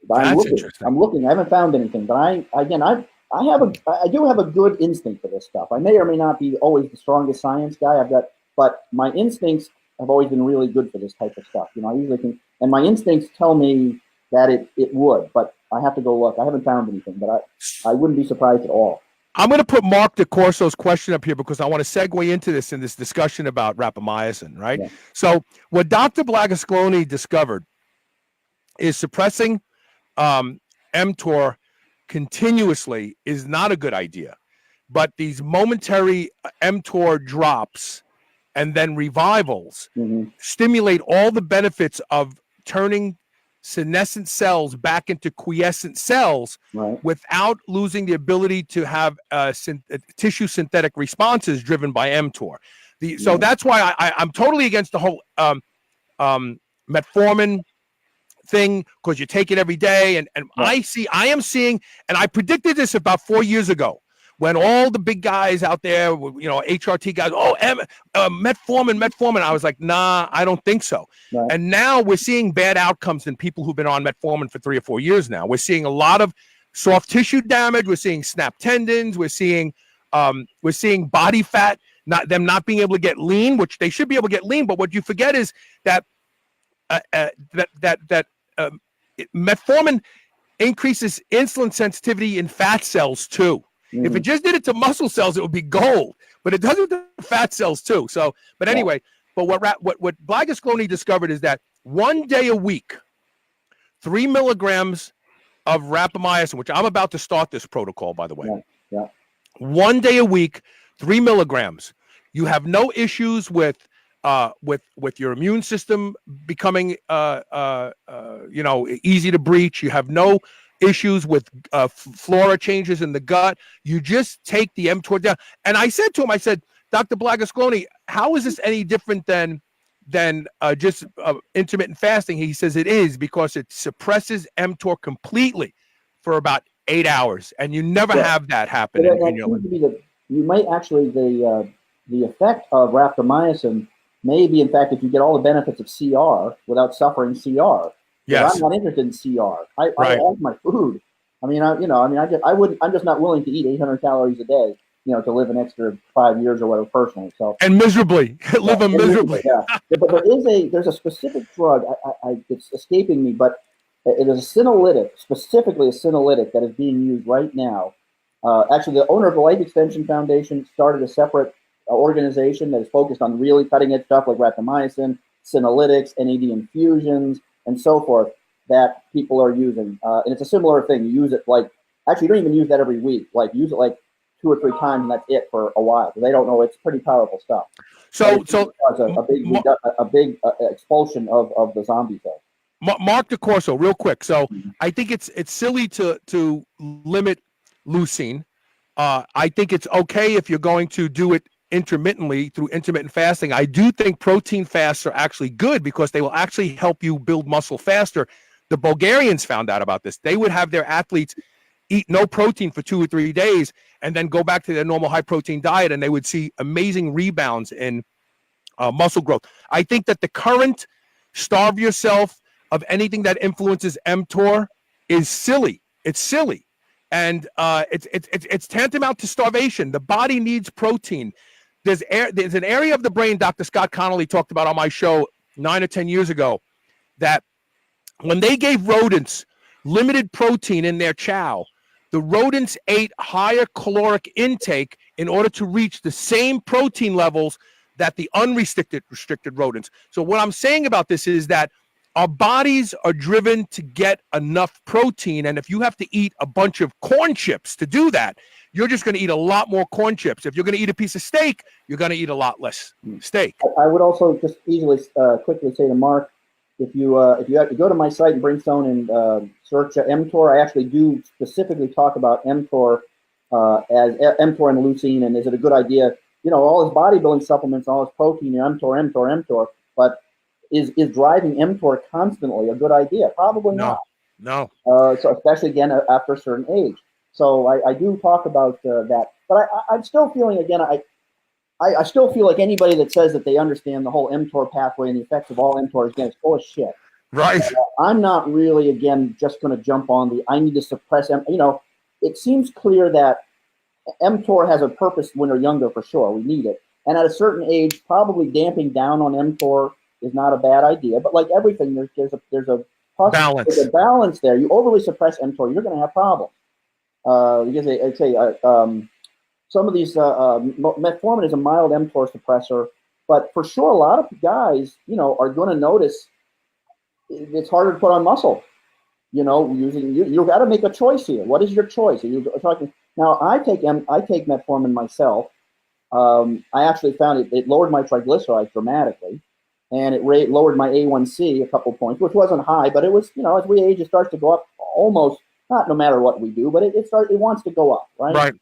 S2: That's interesting.
S3: I'm looking. I haven't found anything, but I do have a good instinct for this stuff. I may or may not be always the strongest science guy. But my instincts have always been really good for this type of stuff. I usually can, and my instincts tell me that it would, but I have to go look. I haven't found anything, but I wouldn't be surprised at all.
S2: I'm going to put Mark DeCorso's question up here because I want to segue into this in this discussion about rapamycin, right? Yeah. So what Dr. Blagascloni discovered is suppressing mTOR continuously is not a good idea. But these momentary mTOR drops and then revivals stimulate all the benefits of turning senescent cells back into quiescent cells without losing the ability to have tissue synthetic responses driven by mTOR. So that's why I'm totally against the whole metformin thing, because you take it every day. And I am seeing, and I predicted this about 4 years ago, when all the big guys out there, HRT guys, metformin. I was like, nah, I don't think so. Right. And now we're seeing bad outcomes in people who've been on metformin for 3 or 4 years now. We're seeing a lot of soft tissue damage. We're seeing snapped tendons. We're seeing body fat, not being able to get lean, which they should be able to get lean. But what you forget is that metformin increases insulin sensitivity in fat cells too. If it just did it to muscle cells, it would be gold, but it does it to fat cells too. So, but anyway, but what Blagascloni discovered is that 1 day a week, 3 milligrams of rapamycin, which I'm about to start this protocol, by the way. 1 day a week, 3 milligrams. You have no issues with your immune system becoming easy to breach. You have no issues with flora changes in the gut. You just take the mTOR down. And I said to him, Dr. Blagascloni, how is this any different than just intermittent fasting? He says it is, because it suppresses mTOR completely for about 8 hours, and you never have that happen in your life.
S3: You might actually, the effect of rapamycin may be, in fact, if you get all the benefits of CR without suffering CR.
S2: Yes.
S3: I'm not interested in CR. I like my food. I'm just not willing to eat 800 calories a day, to live an extra 5 years or whatever personally. So
S2: and miserably, miserably.
S3: Yeah. But there's a specific drug. It's escaping me, but it is a senolytic, specifically a senolytic that is being used right now. Actually, the owner of the Life Extension Foundation started a separate organization that is focused on really cutting edge stuff like rapamycin, senolytics, NAD infusions, and so forth, that people are using. And it's a similar thing. You use it you don't even use that every week. Use it 2 or 3 times, and that's it for a while. They don't know. It's pretty powerful stuff.
S2: So
S3: a big expulsion of the zombie cell.
S2: Mark DeCorso, real quick. So I think it's silly to limit leucine. I think it's okay if you're going to do it intermittently through intermittent fasting. I do think protein fasts are actually good because they will actually help you build muscle faster. The Bulgarians found out about this. They would have their athletes eat no protein for 2 or 3 days and then go back to their normal high protein diet, and they would see amazing rebounds in muscle growth. I think that the current starve yourself of anything that influences mTOR is silly. It's silly. And it's tantamount to starvation. The body needs protein. There's an area of the brain Dr. Scott Connolly talked about on my show 9 or 10 years ago, that when they gave rodents limited protein in their chow, the rodents ate higher caloric intake in order to reach the same protein levels that the restricted rodents. So what I'm saying about this is that our bodies are driven to get enough protein, and if you have to eat a bunch of corn chips to do that, you're just going to eat a lot more corn chips. If you're going to eat a piece of steak, you're going to eat a lot less steak.
S3: I would also just quickly say to Mark, if you go to my site in Brinkstone and search mTOR, I actually do specifically talk about mTOR as mTOR and leucine, and is it a good idea? All his bodybuilding supplements, all his protein, mTOR, but is driving mTOR constantly a good idea? Probably not.
S2: No.
S3: So especially again after a certain age. So I do talk about that, but I'm still feeling, again, I still feel like anybody that says that they understand the whole mTOR pathway and the effects of all mTORs, again, is full of shit.
S2: Right.
S3: I'm not really, again, just going to jump on I need to suppress it seems clear that mTOR has a purpose when they're younger, for sure. We need it. And at a certain age, probably damping down on mTOR is not a bad idea. But like everything, there's a
S2: balance.
S3: There's a balance there. You overly suppress mTOR, you're going to have problems. Because I'd say some of these metformin is a mild mTOR suppressor, but for sure, a lot of guys, are going to notice it's harder to put on muscle. Using you got to make a choice here. What is your choice? Are you talking now? I take metformin myself. I actually found it lowered my triglycerides dramatically, and it lowered my A1C a couple points, which wasn't high, but it was, as we age, it starts to go up almost, not no matter what we do, but it wants to go up, right?
S2: Right.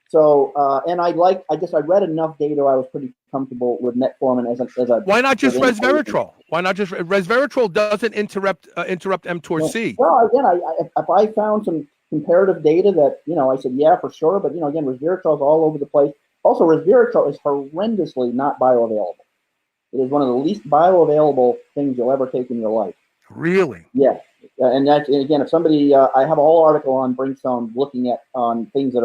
S3: So, and I read enough data. I was pretty comfortable with metformin as a.
S2: Why not just resveratrol? Why not just resveratrol? Doesn't interrupt mTOR-C.
S3: Well, again, if I found some comparative data that I said yeah for sure, but again, resveratrol is all over the place. Also, resveratrol is horrendously not bioavailable. It is one of the least bioavailable things you'll ever take in your life.
S2: Really?
S3: Yeah. And again, if somebody, I have a whole article on Brink looking at things that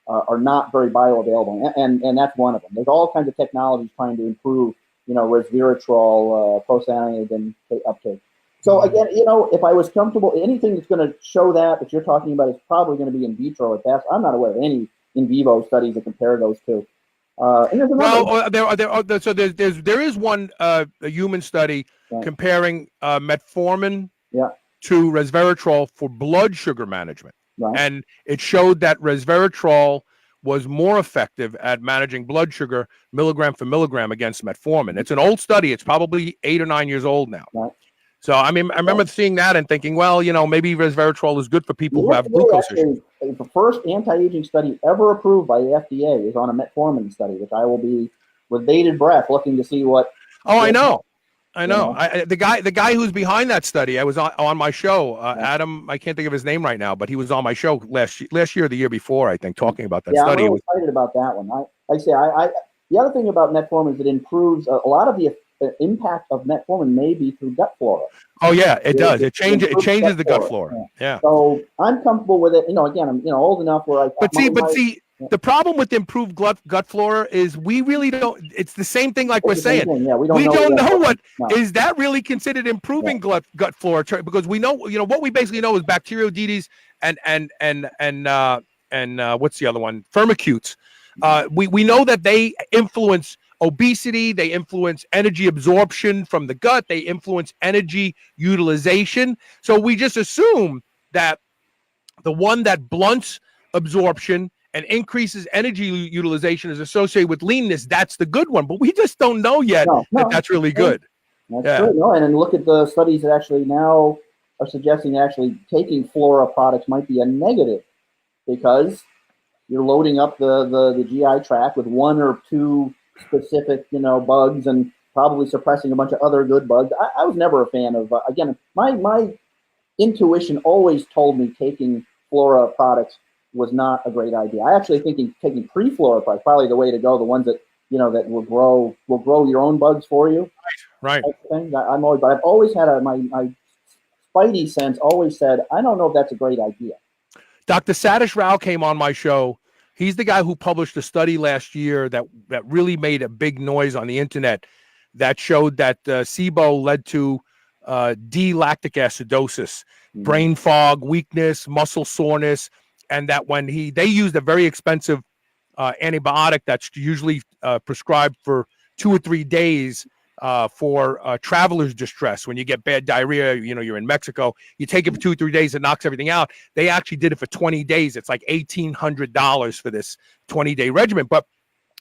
S3: are not very bioavailable, and that's one of them. There's all kinds of technologies trying to improve, resveratrol, prostaglandin uptake. So again, if I was comfortable, anything that's going to show that you're talking about is probably going to be in vitro at best. I'm not aware of any in vivo studies that compare those two. And there's another.
S2: There is one a human study comparing metformin to resveratrol for blood sugar management. Right. And it showed that resveratrol was more effective at managing blood sugar milligram for milligram against metformin. It's an old study. It's probably 8 or 9 years old now. Right. So, I remember seeing that and thinking, well, maybe resveratrol is good for people who have glucose issues.
S3: The first anti-aging study ever approved by the FDA is on a metformin study, which I will be with bated breath looking to see what.
S2: Oh, I know. The guy who's behind that study, I was on my show, Adam. I can't think of his name right now, but he was on my show last year, or the year before, I think, talking about that study.
S3: I'm really excited about that one. The other thing about metformin is it improves a lot of the impact of metformin may be through gut flora.
S2: Oh yeah, it does. It changes the gut flora. Yeah.
S3: So I'm comfortable with it. Again, I'm old enough where I.
S2: But see. The problem with improved gut flora is we really don't. It's the same thing, like we're saying.
S3: Yeah, we
S2: don't know what is that really considered improving gut flora, because we know what we basically know is bacteroidetes and what's the other one? Firmicutes. We know that they influence obesity, they influence energy absorption from the gut, they influence energy utilization. So we just assume that the one that blunts absorption and increases energy utilization is associated with leanness. That's the good one, but we just don't know yet that that's really good.
S3: That's true. No, and then look at the studies that actually now are suggesting that actually taking flora products might be a negative, because you're loading up the GI tract with one or two specific bugs and probably suppressing a bunch of other good bugs. I was never a fan of again, my intuition always told me taking flora products was not a great idea. I actually think taking pre-flora products probably the way to go. The ones that that will grow your own bugs for you.
S2: Right.
S3: I've always had my spidey sense always said I don't know if that's a great idea.
S2: Dr. Satish Rao came on my show. He's the guy who published a study last year that really made a big noise on the internet that showed that SIBO led to D-lactic acidosis, brain fog, weakness, muscle soreness, and that when they used a very expensive antibiotic that's usually prescribed for 2 or 3 days for traveler's distress. When you get bad diarrhea, you're in Mexico, you take it for 2 or 3 days, it knocks everything out. They actually did it for 20 days. It's like $1,800 for this 20-day regimen. But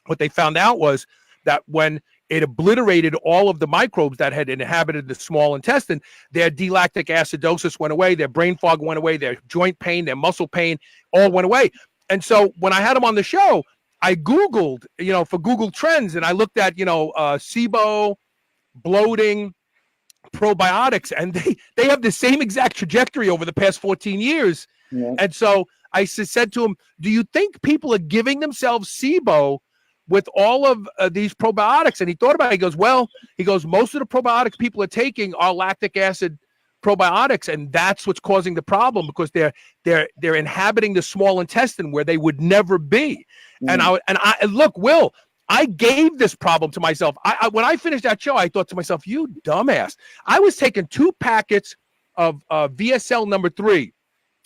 S2: what they found out was that when it obliterated all of the microbes that had inhabited the small intestine, their D-lactic acidosis went away, their brain fog went away, their joint pain, their muscle pain, all went away. And so when I had him on the show, I Googled, for Google Trends, and I looked at, SIBO, bloating, probiotics, and they have the same exact trajectory over the past 14 years. Yeah. And so I said to him, do you think people are giving themselves SIBO with all of these probiotics. And he thought about it. He goes, most of the probiotics people are taking are lactic acid probiotics, and that's what's causing the problem, because they're inhabiting the small intestine where they would never be. And I look, Will, I gave this problem to myself. I when I finished that show, I thought to myself, you dumbass. I was taking 2 packets of VSL number 3,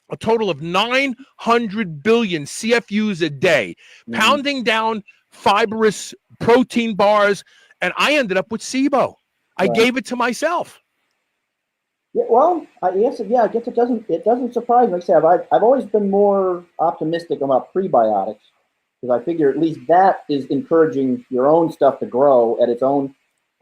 S2: a total of 900 billion CFUs a day, pounding down fibrous protein bars, and I ended up with SIBO. I gave it to myself.
S3: Yeah, well, I guess it doesn't surprise me. Like I said, I've always been more optimistic about prebiotics, because I figure at least that is encouraging your own stuff to grow at its own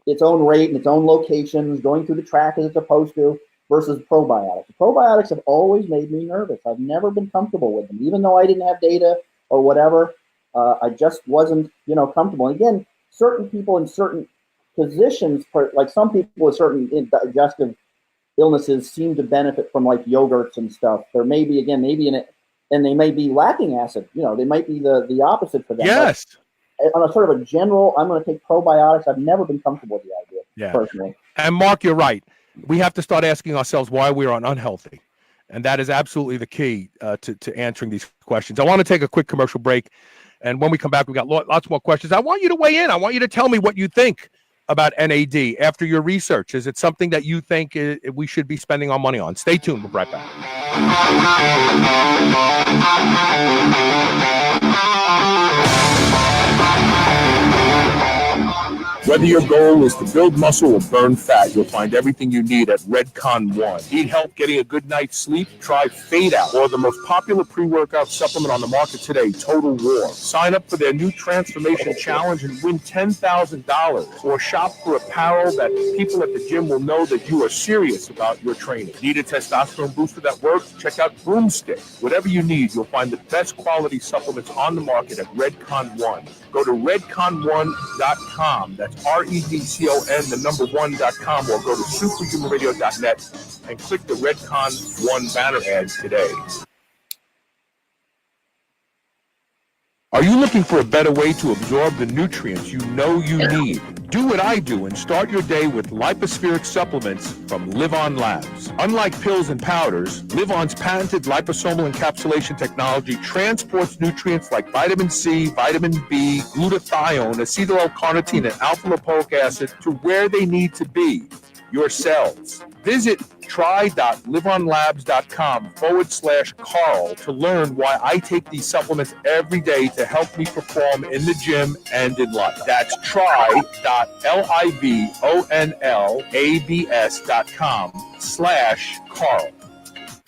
S3: rate and its own locations, going through the track as it's supposed to, versus probiotics. Probiotics have always made me nervous. I've never been comfortable with them, even though I didn't have data or whatever. I just wasn't, comfortable. And again, certain people in certain positions, like some people with certain digestive illnesses, seem to benefit from like yogurts and stuff. There may be, and they may be lacking acid. They might be the opposite for them.
S2: Yes.
S3: But on a sort of a general, I'm going to take probiotics. I've never been comfortable with the idea, personally.
S2: And Mark, you're right. We have to start asking ourselves why we are unhealthy. And that is absolutely the key to answering these questions. I want to take a quick commercial break. And when we come back, we've got lots more questions. I want you to weigh in. I want you to tell me what you think about NAD after your research. Is it something that you think we should be spending our money on? Stay tuned. We'll be right back.
S1: Whether your goal is to build muscle or burn fat, you'll find everything you need at Redcon One. Need help getting a good night's sleep? Try Fade Out, or the most popular pre-workout supplement on the market today, Total War. Sign up for their new Transformation Challenge and win $10,000, or shop for apparel that people at the gym will know that you are serious about your training. Need a testosterone booster that works? Check out Broomstick. Whatever you need, you'll find the best quality supplements on the market at Redcon One. Go to redcon1.com. That's REDCON1.com, or go to superhumanradio.net and click the Redcon One banner ad today. Are you looking for a better way to absorb the nutrients you know you need? Do what I do and start your day with lipospheric supplements from LivOn Labs. Unlike pills and powders, LivOn's patented liposomal encapsulation technology transports nutrients like vitamin C, vitamin B, glutathione, acetyl L-carnitine, and alpha-lipoic acid to where they need to be, your cells. Visit try.livonlabs.com/Carl to learn why I take these supplements every day to help me perform in the gym and in life. That's try.livonlabs.com/Carl.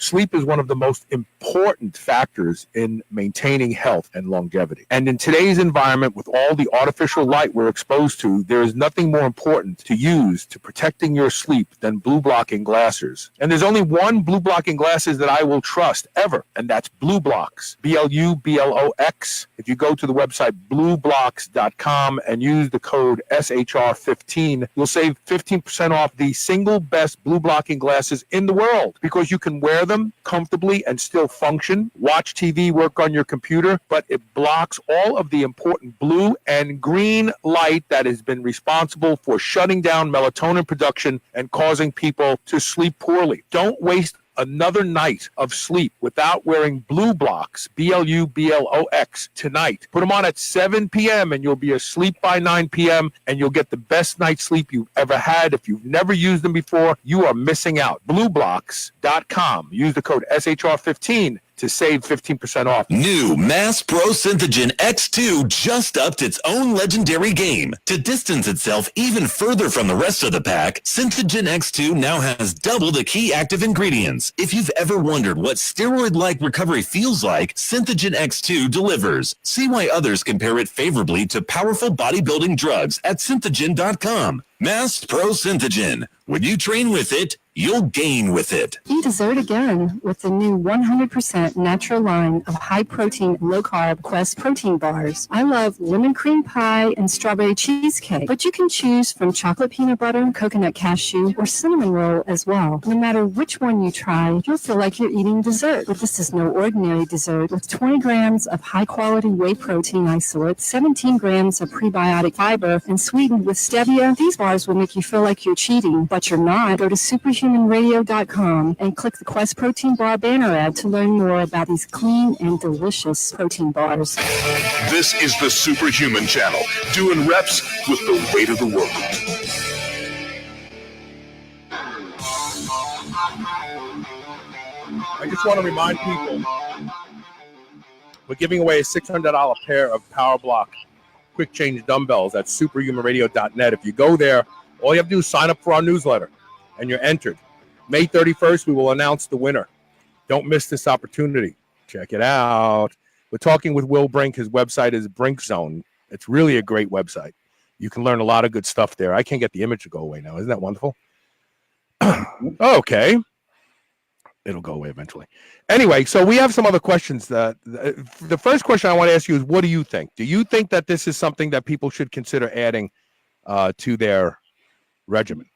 S1: Sleep is one of the most important factors in maintaining health and longevity. And in today's environment, with all the artificial light we're exposed to, there is nothing more important to use to protecting your sleep than blue blocking glasses. And there's only one blue blocking glasses that I will trust ever, and that's Blue Blocks, BLUBLOX. If you go to the website blueblocks.com and use the code SHR15, you'll save 15% off the single best blue blocking glasses in the world, because you can wear them comfortably and still function, watch TV, work on your computer, but it blocks all of the important blue and green light that has been responsible for shutting down melatonin production and causing people to sleep poorly. Don't waste another night of sleep without wearing Blue Blocks, BLUBLOX, tonight. Put them on at 7 p.m. and you'll be asleep by 9 p.m. and you'll get the best night's sleep you've ever had. If you've never used them before, you are missing out. BlueBlocks.com. Use the code SHR15 to save 15% off.
S4: New Mass Pro Synthogen X2 just upped its own legendary game. To distance itself even further from the rest of the pack, Synthogen X2 now has double the key active ingredients. If you've ever wondered what steroid-like recovery feels like, Synthogen X2 delivers. See why others compare it favorably to powerful bodybuilding drugs at synthogen.com. Mass Pro Synthogen. When you train with it, you'll gain with it.
S5: Eat dessert again with the new 100% natural line of high-protein, low-carb Quest protein bars. I love lemon cream pie and strawberry cheesecake, but you can choose from chocolate peanut butter, coconut cashew, or cinnamon roll as well. No matter which one you try, you'll feel like you're eating dessert. But this is no ordinary dessert. With 20 grams of high-quality whey protein isolate, 17 grams of prebiotic fiber, and sweetened with stevia, these bars will make you feel like you're cheating, but you're not. Go to superhumanradio.com and click the Quest Protein Bar banner ad to learn more about these clean and delicious protein bars.
S1: This is the Superhuman Channel, doing reps with the weight of the world.
S2: I just want to remind people, we're giving away a $600 pair of Power Block Quick Change dumbbells at superhumanradio.net. If you go there, all you have to do is sign up for our newsletter, and you're entered. May 31st, we will announce the winner. Don't miss this opportunity. Check it out. We're talking with Will Brink. His website is Brink Zone. It's really a great website. You can learn a lot of good stuff there. I can't get the image to go away now. Isn't that wonderful? Okay. It'll go away eventually. Anyway, so we have some other questions. The first question I want to ask you is, what do you think? Do you think that this is something that people should consider adding to their regimen?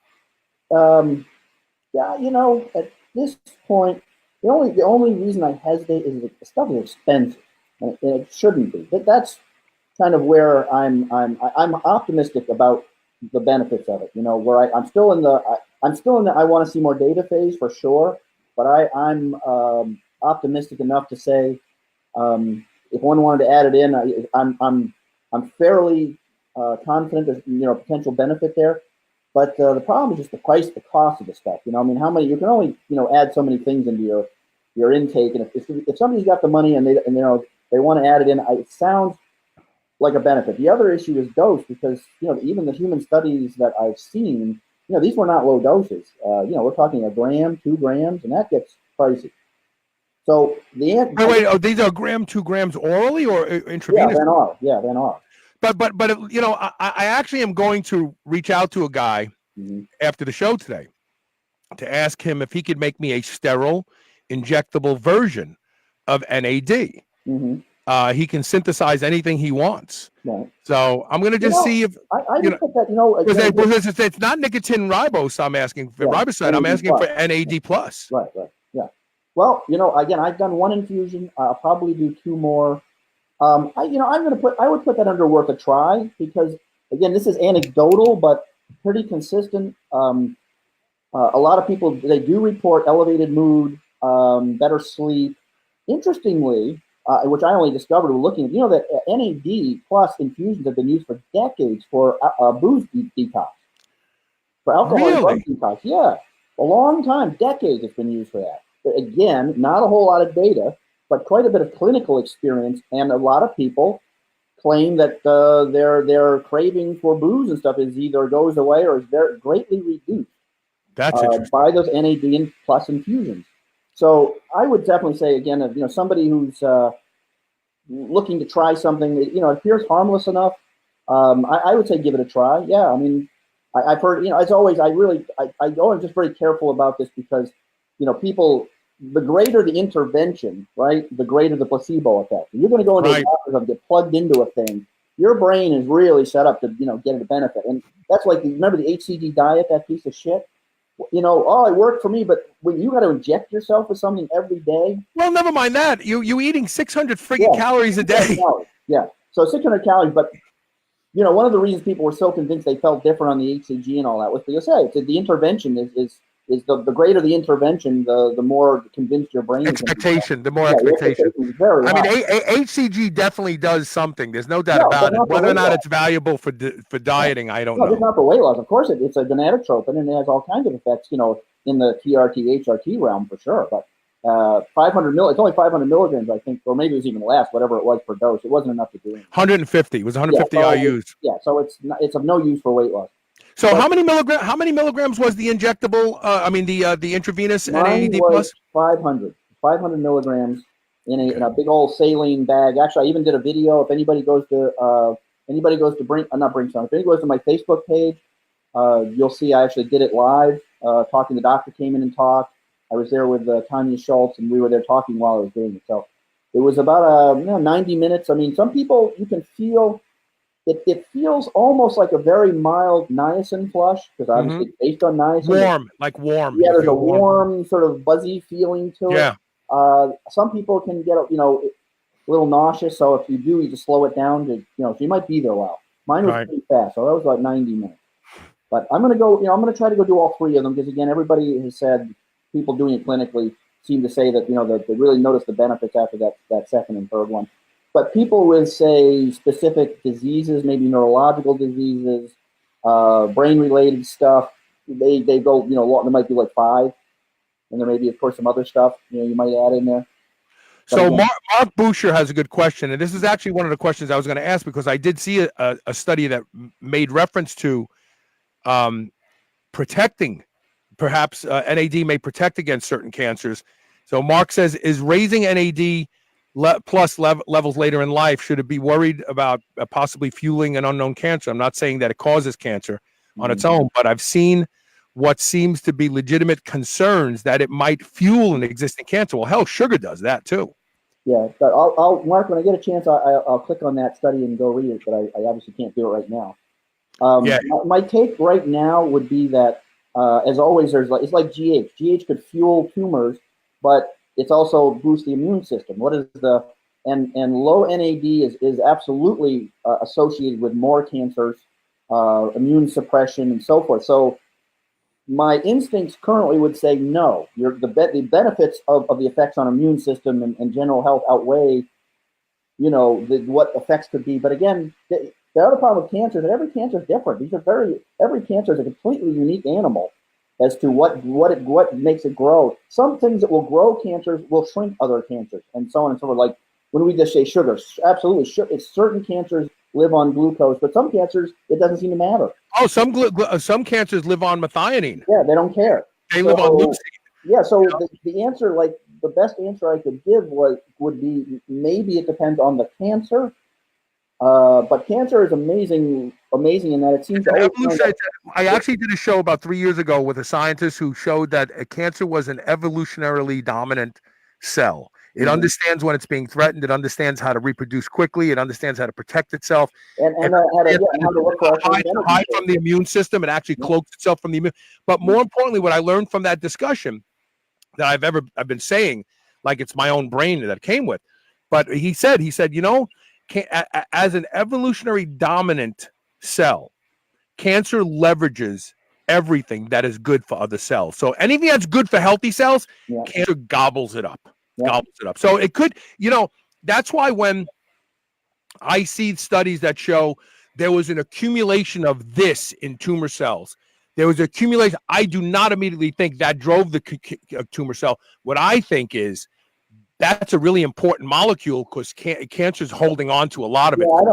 S3: Yeah, you know, at this point, the only reason I hesitate is the stuff is expensive, and it shouldn't be. That's kind of where I'm optimistic about the benefits of it. You know, where I'm still in the I want to see more data phase for sure, but I'm optimistic enough to say if one wanted to add it in, I'm fairly confident there's potential benefit there. But the problem is just the cost of the stuff. You know, I mean, how many you can only add so many things into your intake, and if somebody's got the money and they want to add it in, it sounds like a benefit. The other issue is dose, because even the human studies that I've seen, these were not low doses. We're talking 1 gram, 2 grams, and that gets pricey. So
S2: wait, these are 1 gram, 2 grams orally or intravenous?
S3: Yeah, then are.
S2: But I actually am going to reach out to a guy after the show today to ask him if he could make me a sterile injectable version of NAD. He can synthesize anything he wants. Right. So I'm going to just see if
S3: I just put that,
S2: it's not nicotine ribose. I'm asking for Riboside. I'm asking for NAD plus.
S3: Right. Yeah. Well, again, I've done 1 infusion. I'll probably do 2 more. I would put that under worth a try, because again, this is anecdotal but pretty consistent. A lot of people, they do report elevated mood, better sleep. Interestingly, which I only discovered looking at, that NAD plus infusions have been used for decades for booze detox, for alcohol and drug detox. Yeah, a long time, decades it's been used for that. But again, not a whole lot of data, but quite a bit of clinical experience, and a lot of people claim that their craving for booze and stuff is either goes away or is very greatly reduced.
S2: That's interesting.
S3: By those NAD plus infusions. So I would definitely say, again, if somebody who's looking to try something that appears harmless enough, I would say give it a try. Yeah, I mean, I've heard, as always, I'm just very careful about this, because people. The greater the intervention, right, the greater the placebo effect. You're going to go into a doctor's and get plugged into a thing. Your brain is really set up to, get a benefit. And that's like, remember the HCG diet, that piece of shit? It worked for me, but when you got to inject yourself with something every day.
S2: Well, never mind that. You eating 600 friggin' calories a day.
S3: Yeah. So 600 calories, but, one of the reasons people were so convinced they felt different on the HCG and all that was because, the intervention is the greater the intervention, the more convinced your brain
S2: expectation,
S3: is.
S2: The more expectation.
S3: I
S2: mean, HCG definitely does something. There's no doubt about it. Whether or not it's valuable for dieting, I don't know.
S3: It's not for weight loss. Of course, it's a gonadotropin, and it has all kinds of effects, in the TRT, HRT realm for sure. But 500 it's only 500 milligrams, I think, or maybe it was even less, whatever it was per dose. It wasn't enough to do anything.
S2: 150. It was 150 I used.
S3: Yeah, so it's of no use for weight loss.
S2: So how many milligrams was the injectable? The intravenous NAD plus?
S3: 500 milligrams in a big old saline bag. Actually, I even did a video. If anybody goes to Brink, not Brink, if anybody goes to my Facebook page, you'll see I actually did it live, talking. The doctor came in and talked. I was there with Tanya Schultz, and we were there talking while I was doing it. So it was about 90 minutes. I mean, some people, you can feel, it feels almost like a very mild niacin flush, because obviously it's based on niacin.
S2: Warm, like warm.
S3: Yeah, there's a warm, sort of buzzy feeling to it.
S2: Yeah.
S3: Some people can get, a little nauseous, so if you do, you just slow it down to, so you might be there a while. Mine was pretty fast, so that was about 90 minutes. But I'm going to go, I'm going to try to go do all three of them, because again, everybody has said, people doing it clinically seem to say that, that they really notice the benefits after that second and third one. But people with, say, specific diseases, maybe neurological diseases, brain-related stuff, they go, there might be like 5. And there may be, of course, some other stuff, you might add in there.
S2: So Mark Boucher has a good question, and this is actually one of the questions I was going to ask, because I did see a study that made reference to protecting, perhaps NAD may protect against certain cancers. So Mark says, is raising NAD plus levels later in life, should it be worried about possibly fueling an unknown cancer? I'm not saying that it causes cancer on its own, but I've seen what seems to be legitimate concerns that it might fuel an existing cancer. Well, hell, sugar does that too.
S3: Yeah, but I'll Mark, when I get a chance, I'll click on that study and go read it, but I obviously can't do it right now. My take right now would be that, as always, it's like GH. GH could fuel tumors, but it's also boost the immune system. What is and low NAD is absolutely associated with more cancers, immune suppression, and so forth. So my instincts currently would say no. The benefits of the effects on immune system and general health outweigh, what effects could be. But again, the other problem with cancer is that every cancer is different. Every cancer is a completely unique animal as to what makes it grow. Some things that will grow cancers will shrink other cancers, and so on and so forth. Like when we just say sugar, absolutely, it's certain cancers live on glucose, but some cancers, it doesn't seem to matter.
S2: Oh, some cancers live on methionine.
S3: Yeah, they don't care.
S2: They live on leucine.
S3: Yeah, so the answer, like the best answer I could give would be maybe it depends on the cancer. But cancer is amazing in that it seems to
S2: I actually did a show about 3 years ago with a scientist who showed that a cancer was an evolutionarily dominant cell. It understands when it's being threatened. It understands how to reproduce quickly. It understands how to protect itself.
S3: And how to look for
S2: hide from the immune system. It actually cloaks itself from the immune. But more importantly, what I learned from that discussion that I've been saying, like it's my own brain that it came with. But he said, as an evolutionary dominant cell, cancer leverages everything that is good for other cells. So anything that's good for healthy cells, cancer gobbles it up. So it could, that's why when I see studies that show there was an accumulation of this in tumor cells, there was accumulation. I do not immediately think that drove the tumor cell. What I think is that's a really important molecule, because cancer is holding on to a lot of it.
S3: I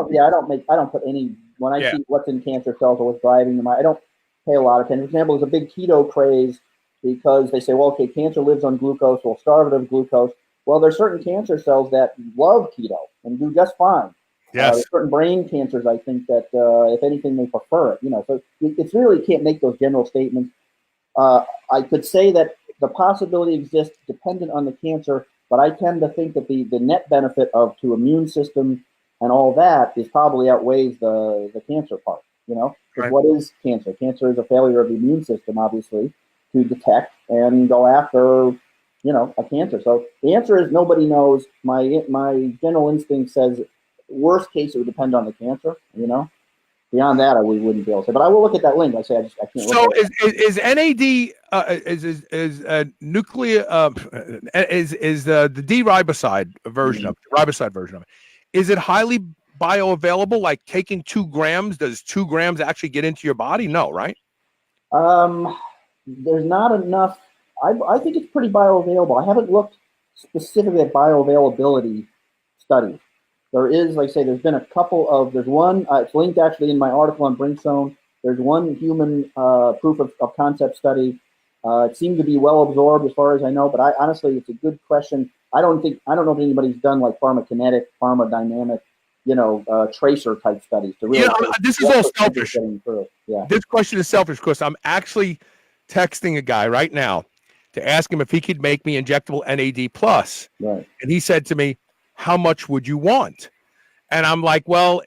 S3: don't put any, when I see what's in cancer cells or what's driving them, I don't pay a lot of attention. For example, there's a big keto craze because they say, well, okay, cancer lives on glucose, we'll starve it of glucose. Well, there's certain cancer cells that love keto and do just fine.
S2: Yes.
S3: There's certain brain cancers, I think, that if anything, they prefer it. So it's really can't make those general statements. I could say that the possibility exists dependent on the cancer, but I tend to think that the net benefit to immune system and all that is probably outweighs the cancer part. Right. What is cancer? Cancer is a failure of the immune system, obviously, to detect and go after, a cancer. So the answer is nobody knows. My general instinct says worst case it would depend on the cancer. Beyond that, we wouldn't be able to say. But I will look at that link. I can't.
S2: So is NAD nuclear is the D-riboside version of it, riboside version of it? Is it highly bioavailable? Like taking 2 grams, does 2 grams actually get into your body? No, right?
S3: There's not enough. I think it's pretty bioavailable. I haven't looked specifically at bioavailability studies. There is, like I say, there's been a couple of, there's one, it's linked actually in my article on Brink. There's one human proof of concept study. It seemed to be well absorbed as far as I know, but honestly, it's a good question. I don't know if anybody's done like pharmacokinetic, pharmacodynamic, tracer type studies to really.
S2: This is all selfish.
S3: Yeah.
S2: This question is selfish because I'm actually texting a guy right now to ask him if he could make me injectable NAD plus.
S3: Right.
S2: And he said to me, how much would you want? And I'm like, well,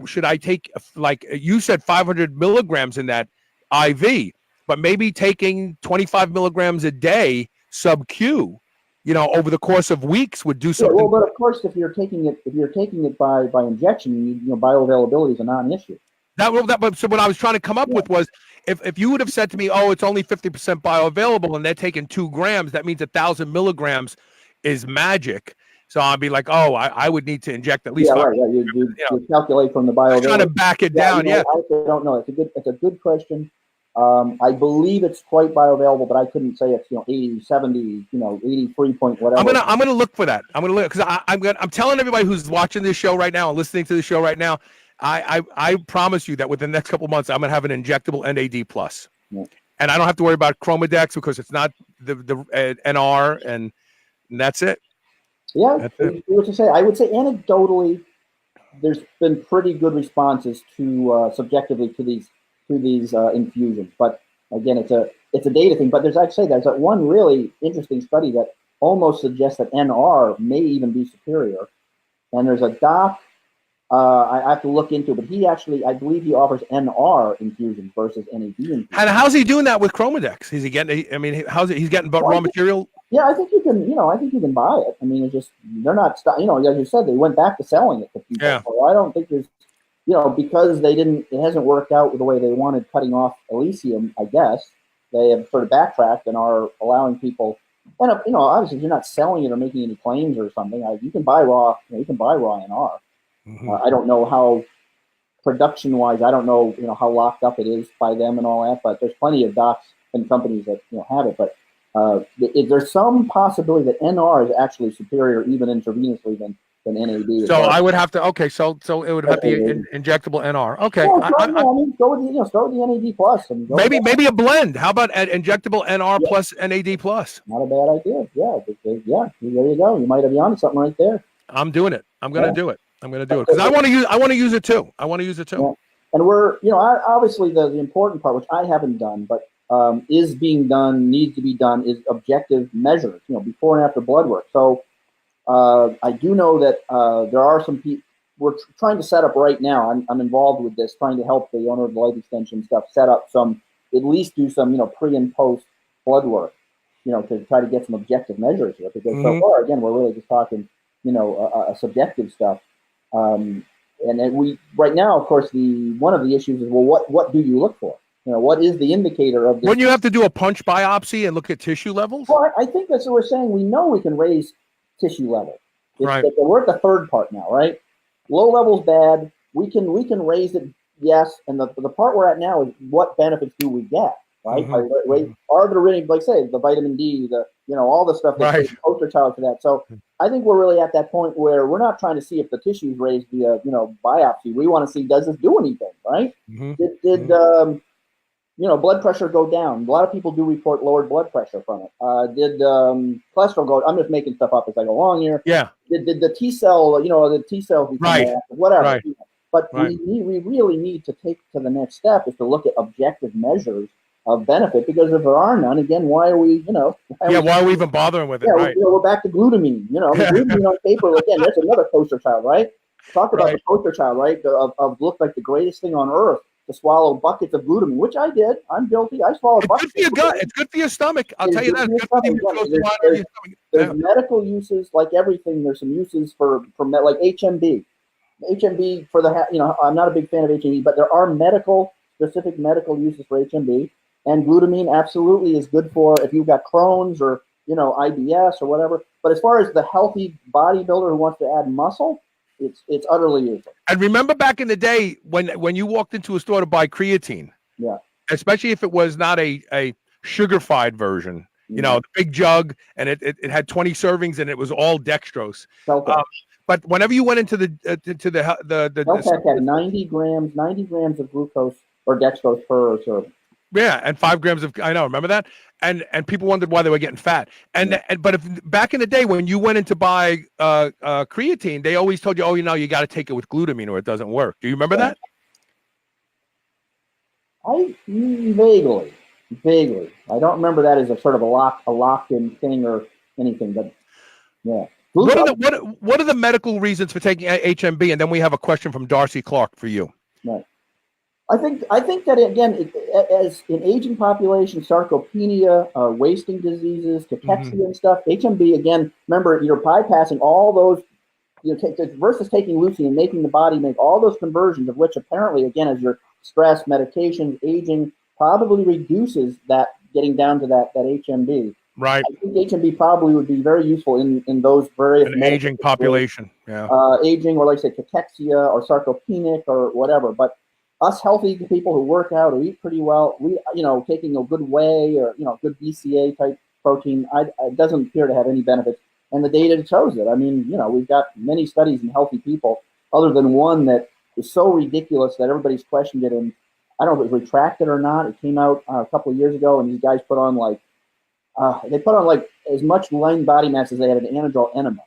S2: should I take, like you said, 500 milligrams in that IV, but maybe taking 25 milligrams a day sub Q, over the course of weeks would do something.
S3: Yeah, well, but of course, if you're taking it by injection, bioavailability is a non-issue.
S2: So what I was trying to come up with was, if you would have said to me, oh, it's only 50% bioavailable and they're taking 2 grams, that means 1,000 milligrams is magic. So I'd be like, oh, I would need to inject at least.
S3: Yeah, right. Yeah, you calculate from the bioavailability.
S2: Trying to back it down.
S3: I don't know. It's a good question. I believe it's quite bioavailable, but I couldn't say it's 80, 70, 83 point whatever.
S2: I'm gonna look for that. I'm gonna look because I'm telling everybody who's watching this show right now and listening to the show right now. I promise you that within the next couple of months, I'm gonna have an injectable NAD plus, and I don't have to worry about Chromadex because it's not the NR, and that's it.
S3: Yeah, what to say? I would say anecdotally, there's been pretty good responses to subjectively to these infusions. But again, it's a data thing. But there's one really interesting study that almost suggests that NR may even be superior. And there's a doc I have to look into, but I believe he offers NR infusions versus NAD infusions.
S2: And how's he doing that with Chromadex? Is he getting? I mean, he's getting raw material?
S3: Yeah, I think you can. I think you can buy it. I mean, it's just they're not. As you said, they went back to selling it to people.
S2: Yeah.
S3: So I don't think there's, because they didn't. It hasn't worked out with the way they wanted, cutting off Elysium. I guess they have sort of backtracked and are allowing people. And obviously, if you're not selling it or making any claims or something, you can buy raw. You can buy raw NR.
S2: Mm-hmm.
S3: I don't know how production-wise. I don't know. How locked up it is by them and all that. But there's plenty of docs and companies that have it. But is there some possibility that NR is actually superior even intravenously than NAD?
S2: So I would have to. Okay, so it would have to be injectable NR. Okay,
S3: go with the NAD plus.
S2: Maybe a blend. How about injectable NR plus NAD plus?
S3: Not a bad idea. Yeah, there you go. You might have onto something right there.
S2: I'm doing it. I'm gonna do it. Because I want to use it too. Yeah.
S3: And we're obviously the important part, which I haven't done, but is being done, needs to be done, is objective measures, before and after blood work. So I do know that there are some people we're trying to set up right now. I'm involved with this, trying to help the owner of the life extension stuff set up at least do some, pre and post blood work, to try to get some objective measures here. Because so far, again, we're really just talking, subjective stuff. And then we right now, of course, one of the issues is, well, what do you look for? What is the indicator of this?
S2: Wouldn't you have to do a punch biopsy and look at tissue levels?
S3: Well, I think that's what we're saying. We know we can raise tissue level.
S2: Right.
S3: We're at the third part now, right? Low level's bad. We can raise it, yes. And the part we're at now is what benefits do we get, right? Are there really, like say, the vitamin D, all the stuff that's the poster child for that. So I think we're really at that point where we're not trying to see if the tissue's raised via, biopsy. We want to see, does this do anything, right? Did blood pressure go down? A lot of people do report lowered blood pressure from it. Did cholesterol go? I'm just making stuff up as I go along here.
S2: Yeah.
S3: Did the T cell, the T cells become active, whatever.
S2: Right.
S3: But we really need to take to the next step is to look at objective measures of benefit, because if there are none, again, why are we,
S2: why are we even bothering with it?
S3: Yeah,
S2: right.
S3: We're back to glutamine. Glutamine on paper, again, that's another poster child, right? Talk about the poster child, right? Of looked like the greatest thing on earth to swallow buckets of glutamine, which I did. I'm guilty. I swallowed buckets.
S2: It's good for your gut. It's good for your stomach. I'll tell you that. It's good for your
S3: there's medical uses, like everything. There's some uses for like HMB. HMB for the, I'm not a big fan of HMB, but there are specific medical uses for HMB. And glutamine absolutely is good for if you've got Crohn's or, IBS or whatever. But as far as the healthy bodybuilder who wants to add muscle, it's utterly useless.
S2: And remember back in the day when you walked into a store to buy creatine, especially if it was not a sugar-fied version, the big jug, and it had 20 servings and it was all dextrose. But whenever you went into the
S3: Celtec had 90 grams of glucose or dextrose per serving.
S2: Yeah, and 5 grams of, I know, remember that? And people wondered why they were getting fat. But if back in the day when you went in to buy creatine, they always told you, you got to take it with glutamine or it doesn't work. Do you remember that?
S3: Vaguely. Vaguely. I don't remember that as a sort of a locked-in thing or anything, but yeah.
S2: What are the medical reasons for taking HMB? And then we have a question from Darcy Clark for you.
S3: Right. I think that again, as in aging population, sarcopenia, wasting diseases, cachexia and stuff, HMB again. Remember, you're bypassing all those. Versus taking leucine and making the body make all those conversions, of which apparently, again, as your stress, medications, aging, probably reduces that getting down to that HMB.
S2: Right.
S3: I think HMB probably would be very useful in those various
S2: aging population. Yeah.
S3: Aging, or like I say, cachexia or sarcopenic or whatever. But us healthy people who work out or eat pretty well, we taking a good whey or good BCA type protein, it doesn't appear to have any benefits. And the data shows it. I mean, we've got many studies in healthy people, other than one that is so ridiculous that everybody's questioned it. And I don't know if it was retracted or not. It came out a couple of years ago, and these guys put on as much lean body mass as they had an anadrol enema.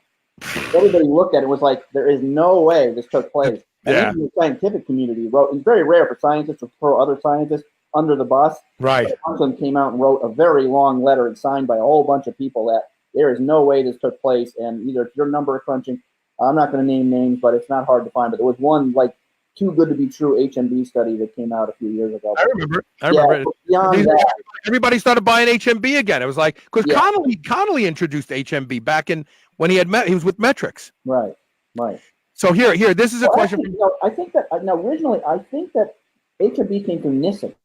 S3: Everybody looked at it and was like, there is no way this took place.
S2: Yeah.
S3: And even the scientific community wrote, it's very rare for scientists to throw other scientists under the bus.
S2: Right.
S3: One of them came out and wrote a very long letter and signed by a whole bunch of people that there is no way this took place. And either your number crunching, I'm not going to name names, but it's not hard to find. But there was one too good to be true HMB study that came out a few years ago.
S2: I remember it.
S3: Beyond that,
S2: everybody started buying HMB again. It was like, because Connolly introduced HMB back in when he was with Metrics.
S3: Right.
S2: So here, this is a question.
S3: Actually, I think that originally, I think that HMB came from Nissen.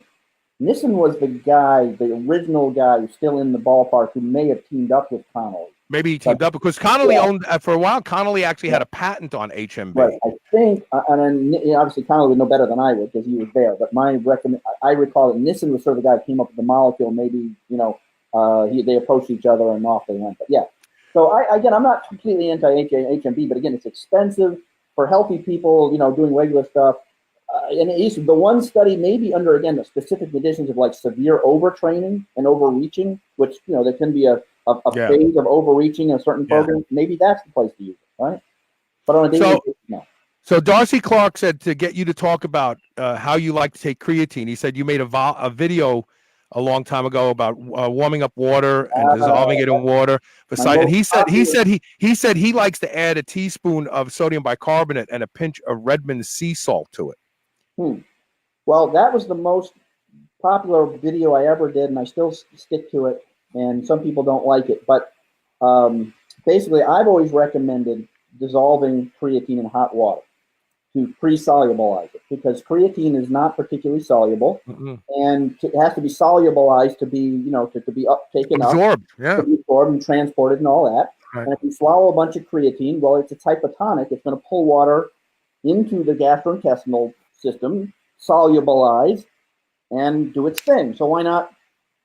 S3: Nissen was the original guy who's still in the ballpark, who may have teamed up with Connolly.
S2: Maybe he teamed up because Connolly owned for a while. Connolly actually had a patent on HMB.
S3: Right. I think, and then obviously Connolly would know better than I would because he was there. But I recall that Nissen was sort of the guy who came up with the molecule. Maybe they approached each other and off they went. But yeah. So I'm not completely anti HMB, but again, it's expensive for healthy people. Doing regular stuff. And at least the one study, maybe under again the specific conditions of severe overtraining and overreaching, which there can be a phase of overreaching in a certain program. Maybe that's the place to use it, right? But on a daily basis, no.
S2: So Darcy Clark said to get you to talk about how you like to take creatine. He said you made a video a long time ago about warming up water and dissolving it in water. And he said he likes to add a teaspoon of sodium bicarbonate and a pinch of Redmond sea salt to it.
S3: Well, that was the most popular video I ever did, and I still stick to it. And some people don't like it, but basically, I've always recommended dissolving creatine in hot water to pre-solubilize it, because creatine is not particularly soluble, and it has to be solubilized to be, to be taken
S2: absorbed,
S3: up, to be absorbed and transported and all that. Right. And if you swallow a bunch of creatine, well, it's hypotonic. It's going to pull water into the gastrointestinal system, solubilize, and do its thing. So why not?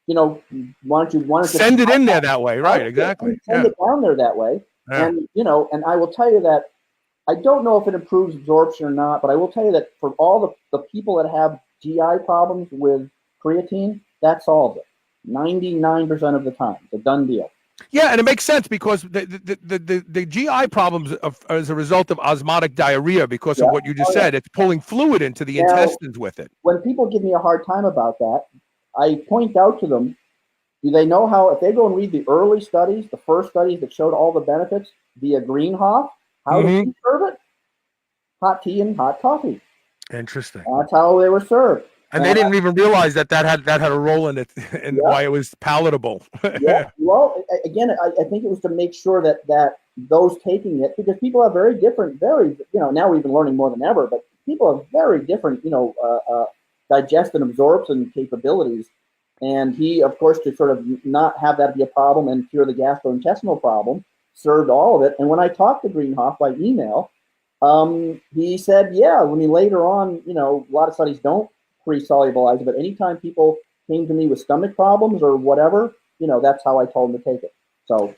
S3: Why don't you
S2: send it in there that way? Right, exactly.
S3: Send it down there that way. Yeah. And and I will tell you that I don't know if it improves absorption or not, but I will tell you that for all the people that have GI problems with creatine, that solves it 99% of the time. It's a done deal.
S2: Yeah, and it makes sense because the GI problems as a result of osmotic diarrhea because of what you just said. It's pulling fluid into the intestines with it.
S3: When people give me a hard time about that, I point out to them, do they know how, if they go and read the early studies, the first studies that showed all the benefits via Greenhoff, how did he serve it? Hot tea and hot coffee.
S2: Interesting.
S3: That's how they were served.
S2: And they didn't even realize that had a role in it and why it was palatable.
S3: Well, again, I think it was to make sure that those taking it, because people have very, now we've been learning more than ever, but people have very different, digest and absorption capabilities. And he, of course, to sort of not have that be a problem and cure the gastrointestinal problem, served all of it. And when I talked to Greenhoff by email, he said, later on, a lot of studies don't pre-solubilize it, but anytime people came to me with stomach problems or whatever, that's how I told them to take it. So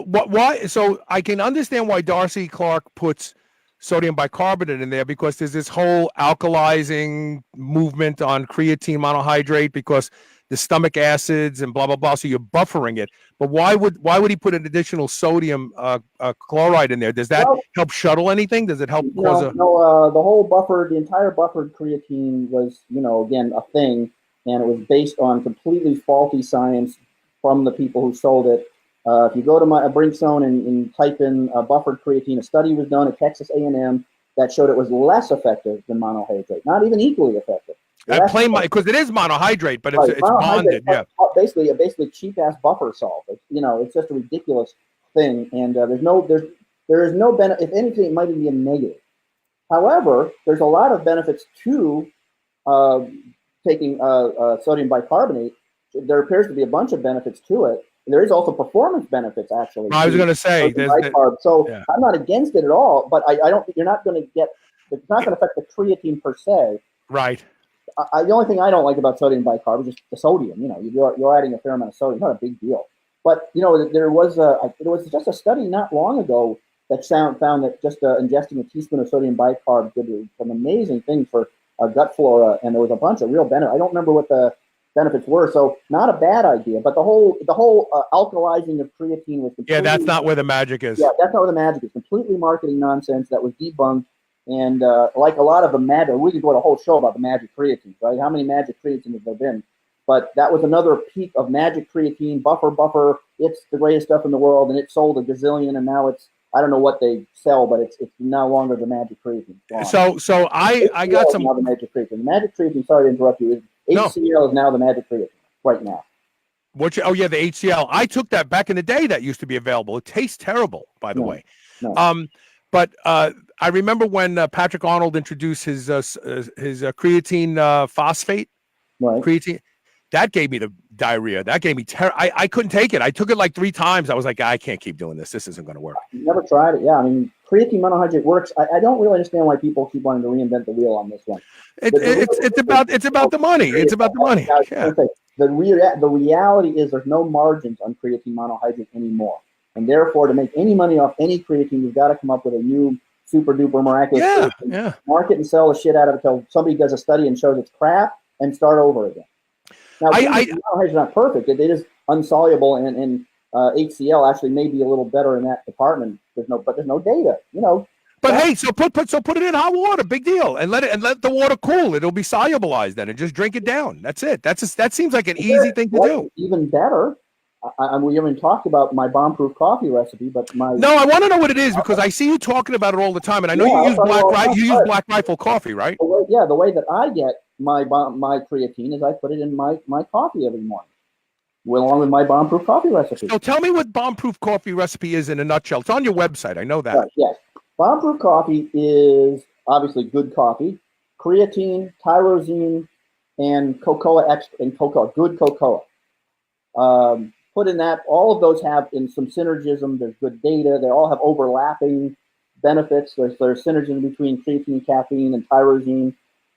S2: why? So I can understand why Darcy Clark puts sodium bicarbonate in there, because there's this whole alkalizing movement on creatine monohydrate because the stomach acids and blah blah blah. So you're buffering it. But why would he put an additional sodium chloride in there? Does that help shuttle anything? Does it help cause
S3: the entire buffered creatine was again a thing, and it was based on completely faulty science from the people who sold it. If you go to my Brink Zone and type in buffered creatine, a study was done at Texas A&M that showed it was less effective than monohydrate, not even equally effective.
S2: Because it is monohydrate, but it's bonded. Yeah,
S3: basically cheap ass buffer salt. It's just a ridiculous thing, and there is no benefit. If anything, it might even be a negative. However, there's a lot of benefits to taking sodium bicarbonate. There appears to be a bunch of benefits to it. And there is also performance benefits, actually.
S2: I was going to say,
S3: so yeah. I'm not against it at all, but I don't think you're not going to get. It's not going to affect the creatine per se.
S2: Right.
S3: The only thing I don't like about sodium bicarb is just the sodium. You're adding a fair amount of sodium. Not a big deal. But there was just a study not long ago that found that just ingesting a teaspoon of sodium bicarb did some amazing things for gut flora, and there was a bunch of real benefits. I don't remember what the benefits were, so not a bad idea. But the whole alkalizing of creatine was
S2: that's not where the magic is.
S3: Yeah, that's not where the magic is. Completely marketing nonsense that was debunked. And like a lot of the magic, we could go to a whole show about the magic creatine, right? How many magic creatines have there been? But that was another peak of magic creatine, buffer. It's the greatest stuff in the world, and it sold a gazillion, and now I don't know what they sell, but it's no longer the magic creatine.
S2: So I got some.
S3: Now the magic creatine. The magic creatine. Sorry to interrupt you. HCl is now the magic creatine right now.
S2: The HCl. I took that back in the day. That used to be available. It tastes terrible, by the way.
S3: No.
S2: But I remember when Patrick Arnold introduced his creatine phosphate.
S3: Right.
S2: Creatine. That gave me the diarrhea. That gave me terror. I couldn't take it. I took it like 3 times. I was like, I can't keep doing this. This isn't going to work.
S3: Never tried it. Yeah, I mean, creatine monohydrate works. I don't really understand why people keep wanting to reinvent the wheel on this one.
S2: It's about the money. It's about the money. Yeah.
S3: The reality is there's no margins on creatine monohydrate anymore. And therefore, to make any money off any creatine, you've got to come up with a new super duper miraculous creatine.
S2: Yeah.
S3: Market and sell the shit out of it until somebody does a study and shows it's crap and start over again. Now, monohydrate is not perfect. It is unsoluble, and HCl actually may be a little better in that department. There's no data,
S2: But hey, so put it in hot water, big deal, and let the water cool. It'll be solubilized then, and just drink it down. That's it. That seems like an easy thing to do.
S3: Even better. We haven't talked about my bomb-proof coffee recipe, but
S2: No, I want to know what it is because I see you talking about it all the time, and I know you use Black Rifle coffee, right?
S3: The way that I get my creatine is I put it in my coffee every morning, along with my bomb-proof coffee recipe.
S2: So tell me what bomb-proof coffee recipe is in a nutshell. It's on your website. I know that.
S3: Right, yes. Bomb-proof coffee is obviously good coffee, creatine, tyrosine, and good cocoa. Put in that, all of those have in some synergism. There's good data. They all have overlapping benefits. There's synergism between creatine and caffeine and tyrosine.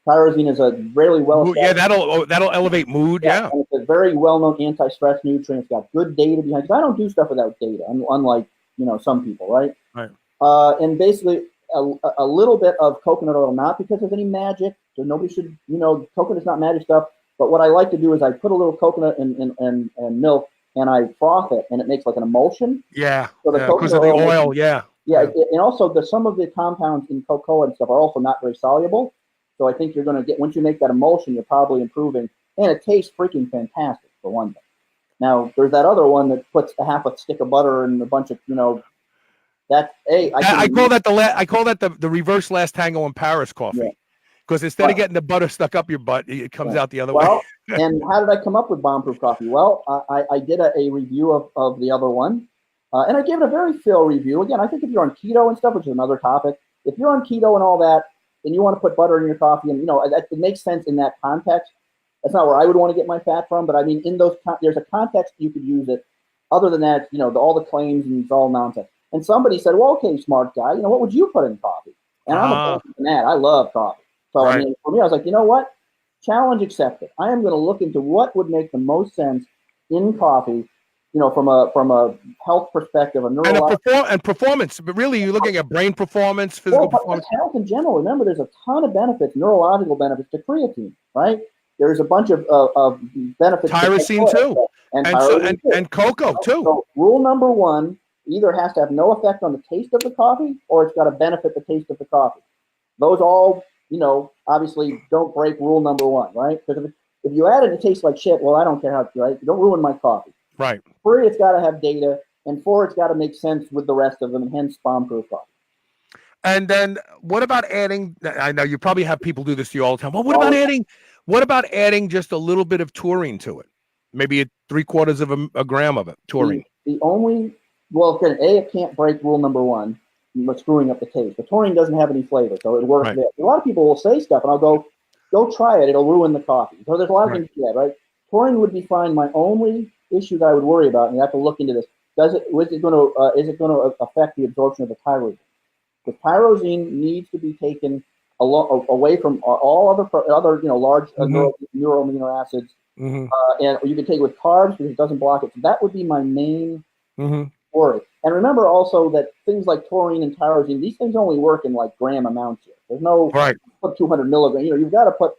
S3: Tyrosine is a really well.
S2: Yeah, that'll elevate mood. Yeah.
S3: And it's a very well-known anti-stress nutrient. It's got good data behind it. I don't do stuff without data, unlike some people, right?
S2: Right.
S3: And basically a little bit of coconut oil, not because there's any magic. So nobody should, coconut's not magic stuff. But what I like to do is I put a little coconut and milk, and I froth it, and it makes like an emulsion.
S2: Yeah.
S3: So
S2: because of the oil. Yeah.
S3: And also some of the compounds in cocoa and stuff are also not very soluble. So I think you're going to get, once you make that emulsion, you're probably improving, and it tastes freaking fantastic for one thing. Now there's that other one that puts a half a stick of butter and a bunch of I call that the reverse Last Tango in Paris coffee, because instead of getting the butter stuck up your butt, it comes out the other way. And how did I come up with bomb-proof coffee? Well, I did a review of the other one, and I gave it a very thorough review. Again, I think if you're on keto and stuff, which is another topic, if you're on keto and all that, and you want to put butter in your coffee, and it makes sense in that context. That's not where I would want to get my fat from, but I mean, in those there's a context you could use it. Other than that, all the claims and it's all nonsense. And somebody said, "Well, okay, smart guy, what would you put in coffee?" And I'm a fan of that. I love coffee. So I mean, for me, I was like, you know what? Challenge accepted. I am going to look into what would make the most sense in coffee, from a health perspective,
S2: and performance. But really, you're looking at brain performance, physical performance,
S3: health in general. Remember, there's a ton of benefits, neurological benefits to creatine, right? There's a bunch of benefits.
S2: Tyrosine too, and cocoa too.
S3: So rule number one: either has to have no effect on the taste of the coffee, or it's got to benefit the taste of the coffee. Those all, obviously don't break rule number one, right? Because if you add it, it tastes like shit. Well, I don't care how it's right. Don't ruin my coffee.
S2: Right.
S3: 3, it's got to have data, and 4, it's got to make sense with the rest of them, and hence bomb-proof coffee.
S2: And then what about adding? I know you probably have people do this to you all the time. Well, what about adding? What about adding just a little bit of taurine to it? Maybe 3/4 of a gram of it, taurine.
S3: The only, well, it can't break rule number 1, screwing up the taste. The taurine doesn't have any flavor, so it works there. A lot of people will say stuff, and I'll go try it. It'll ruin the coffee. So there's a lot of things to that, right? Taurine would be fine. My only issue that I would worry about, and you have to look into this, is it going to affect the absorption of the tyrosine? The tyrosine needs to be taken away from all other large neuro amino acids, and you can take it with carbs because it doesn't block it. So that would be my main worry. And remember also that things like taurine and tyrosine, these things only work in like gram amounts here. There's no put 200 milligrams. You've got to put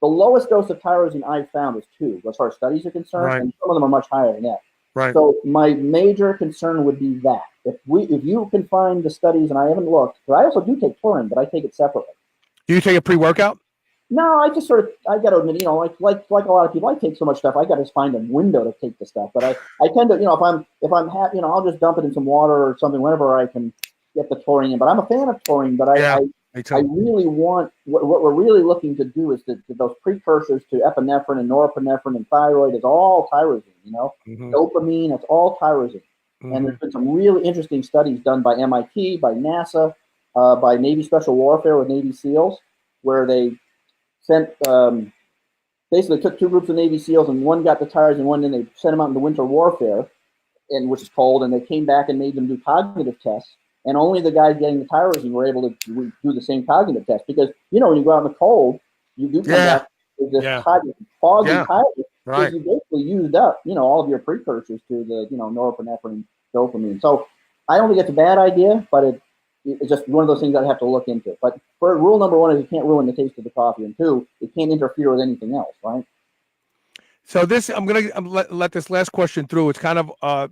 S3: the lowest dose of tyrosine I've found is 2, as far as studies are concerned, and some of them are much higher than that.
S2: Right.
S3: So my major concern would be that if you can find the studies, and I haven't looked, but I also do take taurine, but I take it separately. Do
S2: you take a pre-workout?
S3: No, I just I got to admit, like a lot of people, I take so much stuff. I got to find a window to take the stuff. But I tend to, if I'm happy, I'll just dump it in some water or something whenever I can get the taurine in. But I'm a fan of taurine. But I really want what we're really looking to do is to those precursors to epinephrine and norepinephrine and thyroid is all tyrosine. Dopamine, it's all tyrosine. And there's been some really interesting studies done by MIT, by NASA, by Navy Special Warfare with Navy SEALs, where they sent basically took 2 groups of Navy SEALs, and one got the tyrosine, and one then they sent them out into winter warfare, which is cold, and they came back and made them do cognitive tests. And only the guys getting the tyrosine were able to do the same cognitive test because when you go out in the cold, you do come back with this foggy tyrosine because you basically used up all of your precursors to the norepinephrine and dopamine. So I don't think it's a bad idea, but it's just one of those things that I have to look into. But for rule number 1 is you can't ruin the taste of the coffee, and 2, it can't interfere with anything else, right?
S2: So this, I'm gonna let this last question through. It's kind of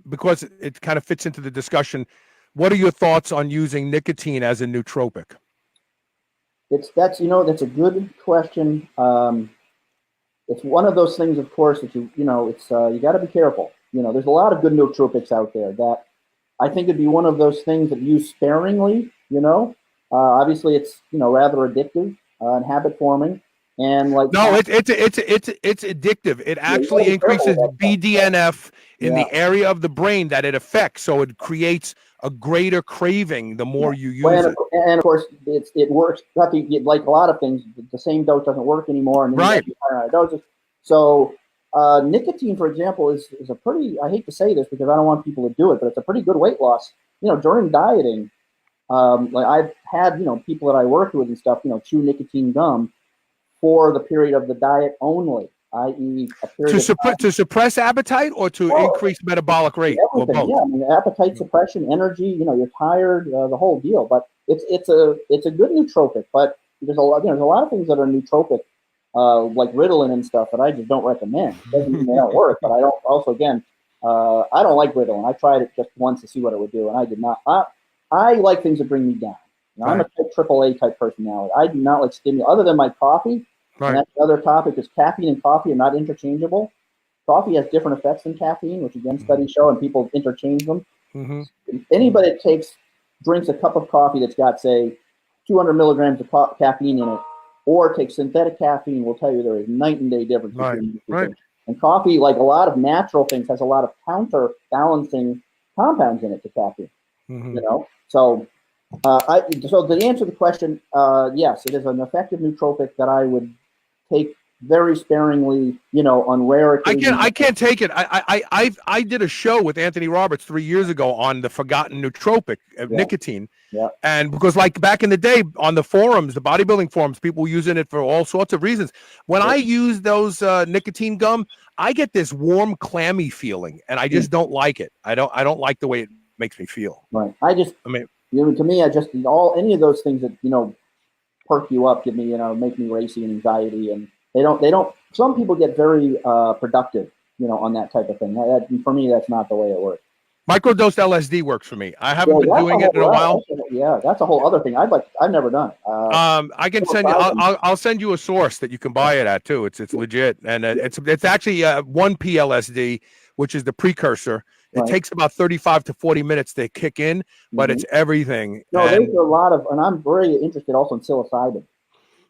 S2: because it kind of fits into the discussion. What are your thoughts on using nicotine as a nootropic?
S3: That's a good question. It's one of those things, of course, that you got to be careful. There's a lot of good nootropics out there that I think it'd be one of those things that used sparingly. Obviously it's rather addictive and habit forming. And it's addictive.
S2: It actually increases BDNF in the area of the brain that it affects. So it creates a greater craving the more you use it.
S3: And of course, it works. Like a lot of things, the same dose doesn't work anymore. And doses. So nicotine, for example, is a pretty. I hate to say this because I don't want people to do it, but it's a pretty good weight loss. During dieting, like I've had people that I worked with and stuff, chew nicotine gum for the period of the diet only, i.e. a period
S2: to suppress appetite or to increase metabolic rate? Or both?
S3: Yeah, appetite suppression, energy, you're tired, the whole deal. But it's a good nootropic, but there's a lot of things that are nootropic, like Ritalin and stuff that I just don't recommend. It doesn't mean they don't work, but I don't I don't like Ritalin. I tried it just once to see what it would do, and I did not. I like things that bring me down. I'm a AAA type personality. I do not like stimulants other than my coffee. And that's the other topic is caffeine and coffee are not interchangeable. Coffee has different effects than caffeine, which again studies show, and people interchange them. Anybody that drinks a cup of coffee that's got, say, 200 milligrams of caffeine in it, or takes synthetic caffeine, will tell you there is night and day difference between these two things. And coffee, like a lot of natural things, has a lot of counterbalancing compounds in it to caffeine. So so to answer the question, yes, it is an effective nootropic that I would take very sparingly, on rare occasions.
S2: I can't take it. I did a show with Anthony Roberts 3 years ago on the forgotten nootropic of nicotine. And because like back in the day on the forums, the bodybuilding forums, people were using it for all sorts of reasons. When I use those nicotine gum, I get this warm, clammy feeling, and I just don't like it. I don't like the way it makes me feel.
S3: Right. To me, any of those things that perk you up, give me make me racy and anxiety, and they don't. Some people get very productive, on that type of thing. For me, that's not the way it works.
S2: Microdosed LSD works for me. I haven't
S3: Yeah,
S2: been
S3: that's
S2: doing
S3: a
S2: it in a
S3: whole-
S2: while.
S3: Yeah, that's a whole other thing. I've never done it.
S2: I can send you. I'll send you a source that you can buy it at too. It's legit, and it's actually 1-PLSD, which is the precursor. It
S3: Right.
S2: takes about 35 to 40 minutes to kick in, but it's everything.
S3: No,
S2: and,
S3: there's a lot of, and I'm very interested also in psilocybin.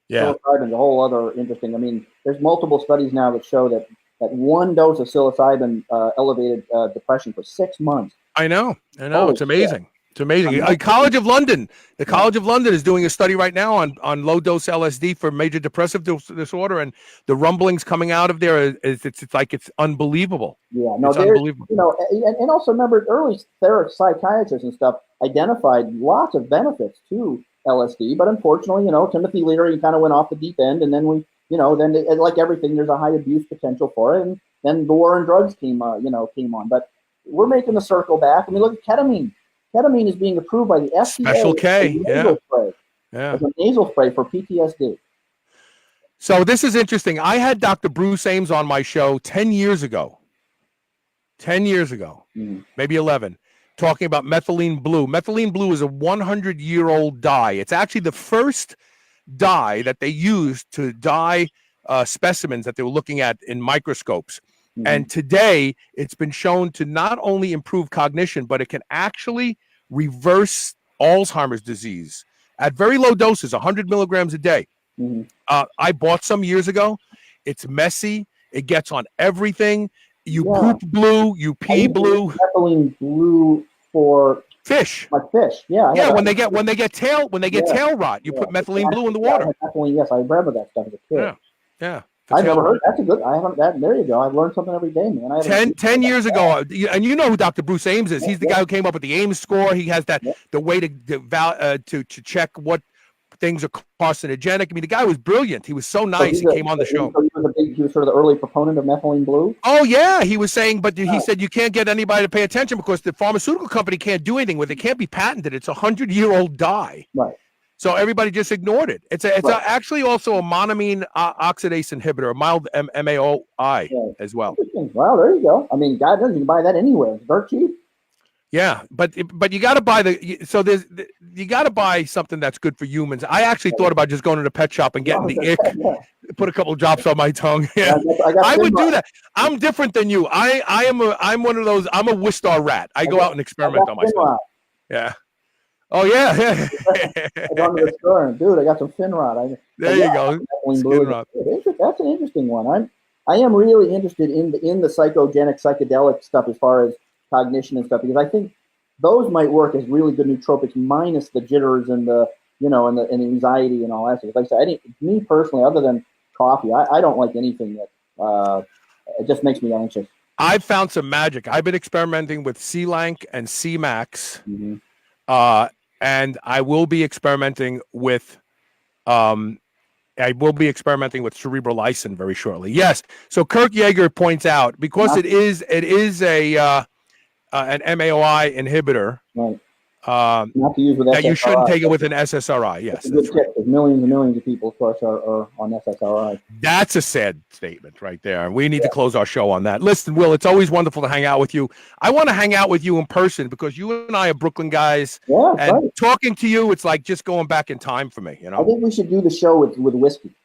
S2: yeah,
S3: Psilocybin is a whole other interesting. I mean, there's multiple studies now that show that one dose of psilocybin elevated depression for 6 months.
S2: I know.
S3: Holy
S2: It's amazing.
S3: shit.
S2: It's amazing. College of London. The College of London is doing a study right now on low dose LSD for major depressive disorder, and the rumblings coming out of there it's like it's unbelievable.
S3: Yeah, no,
S2: it's
S3: there's,
S2: unbelievable.
S3: you know, and also remember early psychiatrists and stuff identified lots of benefits to LSD, but unfortunately, you know, Timothy Leary kind of went off the deep end, and then like everything, there's a high abuse potential for it, and then the war on drugs came on. But we're making the circle back. I mean, look at ketamine. Ketamine is being approved by the FDA.
S2: Special K,
S3: spray, as a nasal spray for PTSD.
S2: So this is interesting. I had Dr. Bruce Ames on my show 10 years ago. 10 years ago, maybe 11, talking about methylene blue. Methylene blue is a 100-year-old dye. It's actually the first dye that they used to dye specimens that they were looking at in microscopes. And today, it's been shown to not only improve cognition, but it can actually reverse Alzheimer's disease at very low doses, 100 milligrams a day. I bought some years ago. It's messy. It gets on everything. You poop blue. You pee blue.
S3: Methylene blue for
S2: fish.
S3: Like fish. Yeah.
S2: Yeah. When they get tail rot, you put methylene blue in the water.
S3: Methylene. Yes, I remember that stuff as a kid.
S2: Yeah.
S3: I've never heard. That's a good. I haven't. There you go. I've learned something every day, man.
S2: 10 years ago, and you know who Dr. Bruce Ames is. He's the guy who came up with the Ames score. He has that the way to check what things are carcinogenic. I mean, the guy was brilliant. He was so nice. He came on the show.
S3: He was sort of the early proponent of methylene blue.
S2: Oh yeah, he was saying, but he said you can't get anybody to pay attention because the pharmaceutical company can't do anything with it. It can't be patented. It's a 100-year-old dye.
S3: Right.
S2: So everybody just ignored it. It's actually also a monoamine oxidase inhibitor, a mild MAOI as well.
S3: Well, there you go. I mean, God knows you can buy that anywhere. It's dirt cheap.
S2: Yeah, but you got to buy you got to buy something that's good for humans. I actually thought about just going to the pet shop and getting the ick, put a couple of drops on my tongue. Yeah, I would do that. I'm different than you. I'm one of those. I'm a Wistar rat. I go out and experiment on myself. Yeah. Oh yeah.
S3: I gone to the store and dude, I got some Finrod.
S2: There you go.
S3: That's an interesting one. I am really interested in the psychogenic psychedelic stuff as far as cognition and stuff, because I think those might work as really good nootropics minus the jitters and the and the anxiety and all that stuff. Like I said, me personally, other than coffee, I don't like anything that it just makes me anxious.
S2: I've found some magic. I've been experimenting with C-Lank and C-Max. And I will be experimenting with cerebrolysin very shortly. Yes. So Kirk Yeager points out, because it is a an MAOI inhibitor,
S3: right? Not to use with SSRI.
S2: That you shouldn't take it with an SSRI. Yes,
S3: that's a good tip. Right. Millions and millions of people, of course, are on SSRI.
S2: That's a sad statement right there. We need to close our show on that. Listen, Will, it's always wonderful to hang out with you. I want to hang out with you in person because you and I are Brooklyn guys.
S3: Yeah,
S2: and
S3: right.
S2: Talking to you, it's like just going back in time for me.
S3: I think we should do the show with whiskey.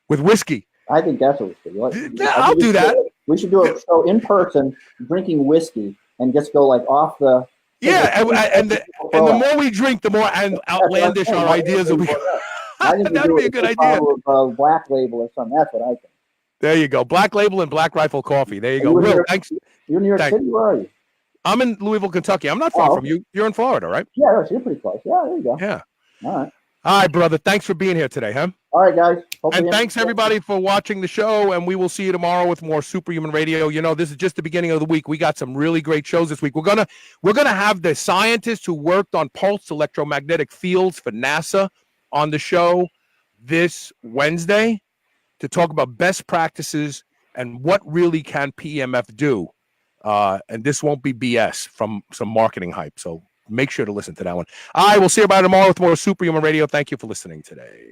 S2: With whiskey.
S3: I think that's what we should do.
S2: I'll do that.
S3: We should do a show in person, drinking whiskey, and just go like off the.
S2: Yeah, and the more we drink, the more outlandish our ideas will be. That'd be a good idea.
S3: Black Label or something. That's what I think.
S2: There you go. Black Label and Black Rifle Coffee. There you go. Will, thanks.
S3: You're in New York City? Where are you?
S2: I'm in Louisville, Kentucky. I'm not far from you. You're in Florida, right?
S3: Yeah, you're pretty close. Yeah, there you go.
S2: Yeah.
S3: All right.
S2: All right, brother. Thanks for being here today, huh?
S3: All right, guys.
S2: And thanks everybody for watching the show, and we will see you tomorrow with more Superhuman Radio. You know, this is just the beginning of the week. We got some really great shows this week. We're gonna have the scientists who worked on pulsed electromagnetic fields for NASA on the show this Wednesday to talk about best practices and what really can PEMF do. And this won't be BS from some marketing hype. So make sure to listen to that one. All right, we'll see you about tomorrow with more Superhuman Radio. Thank you for listening today.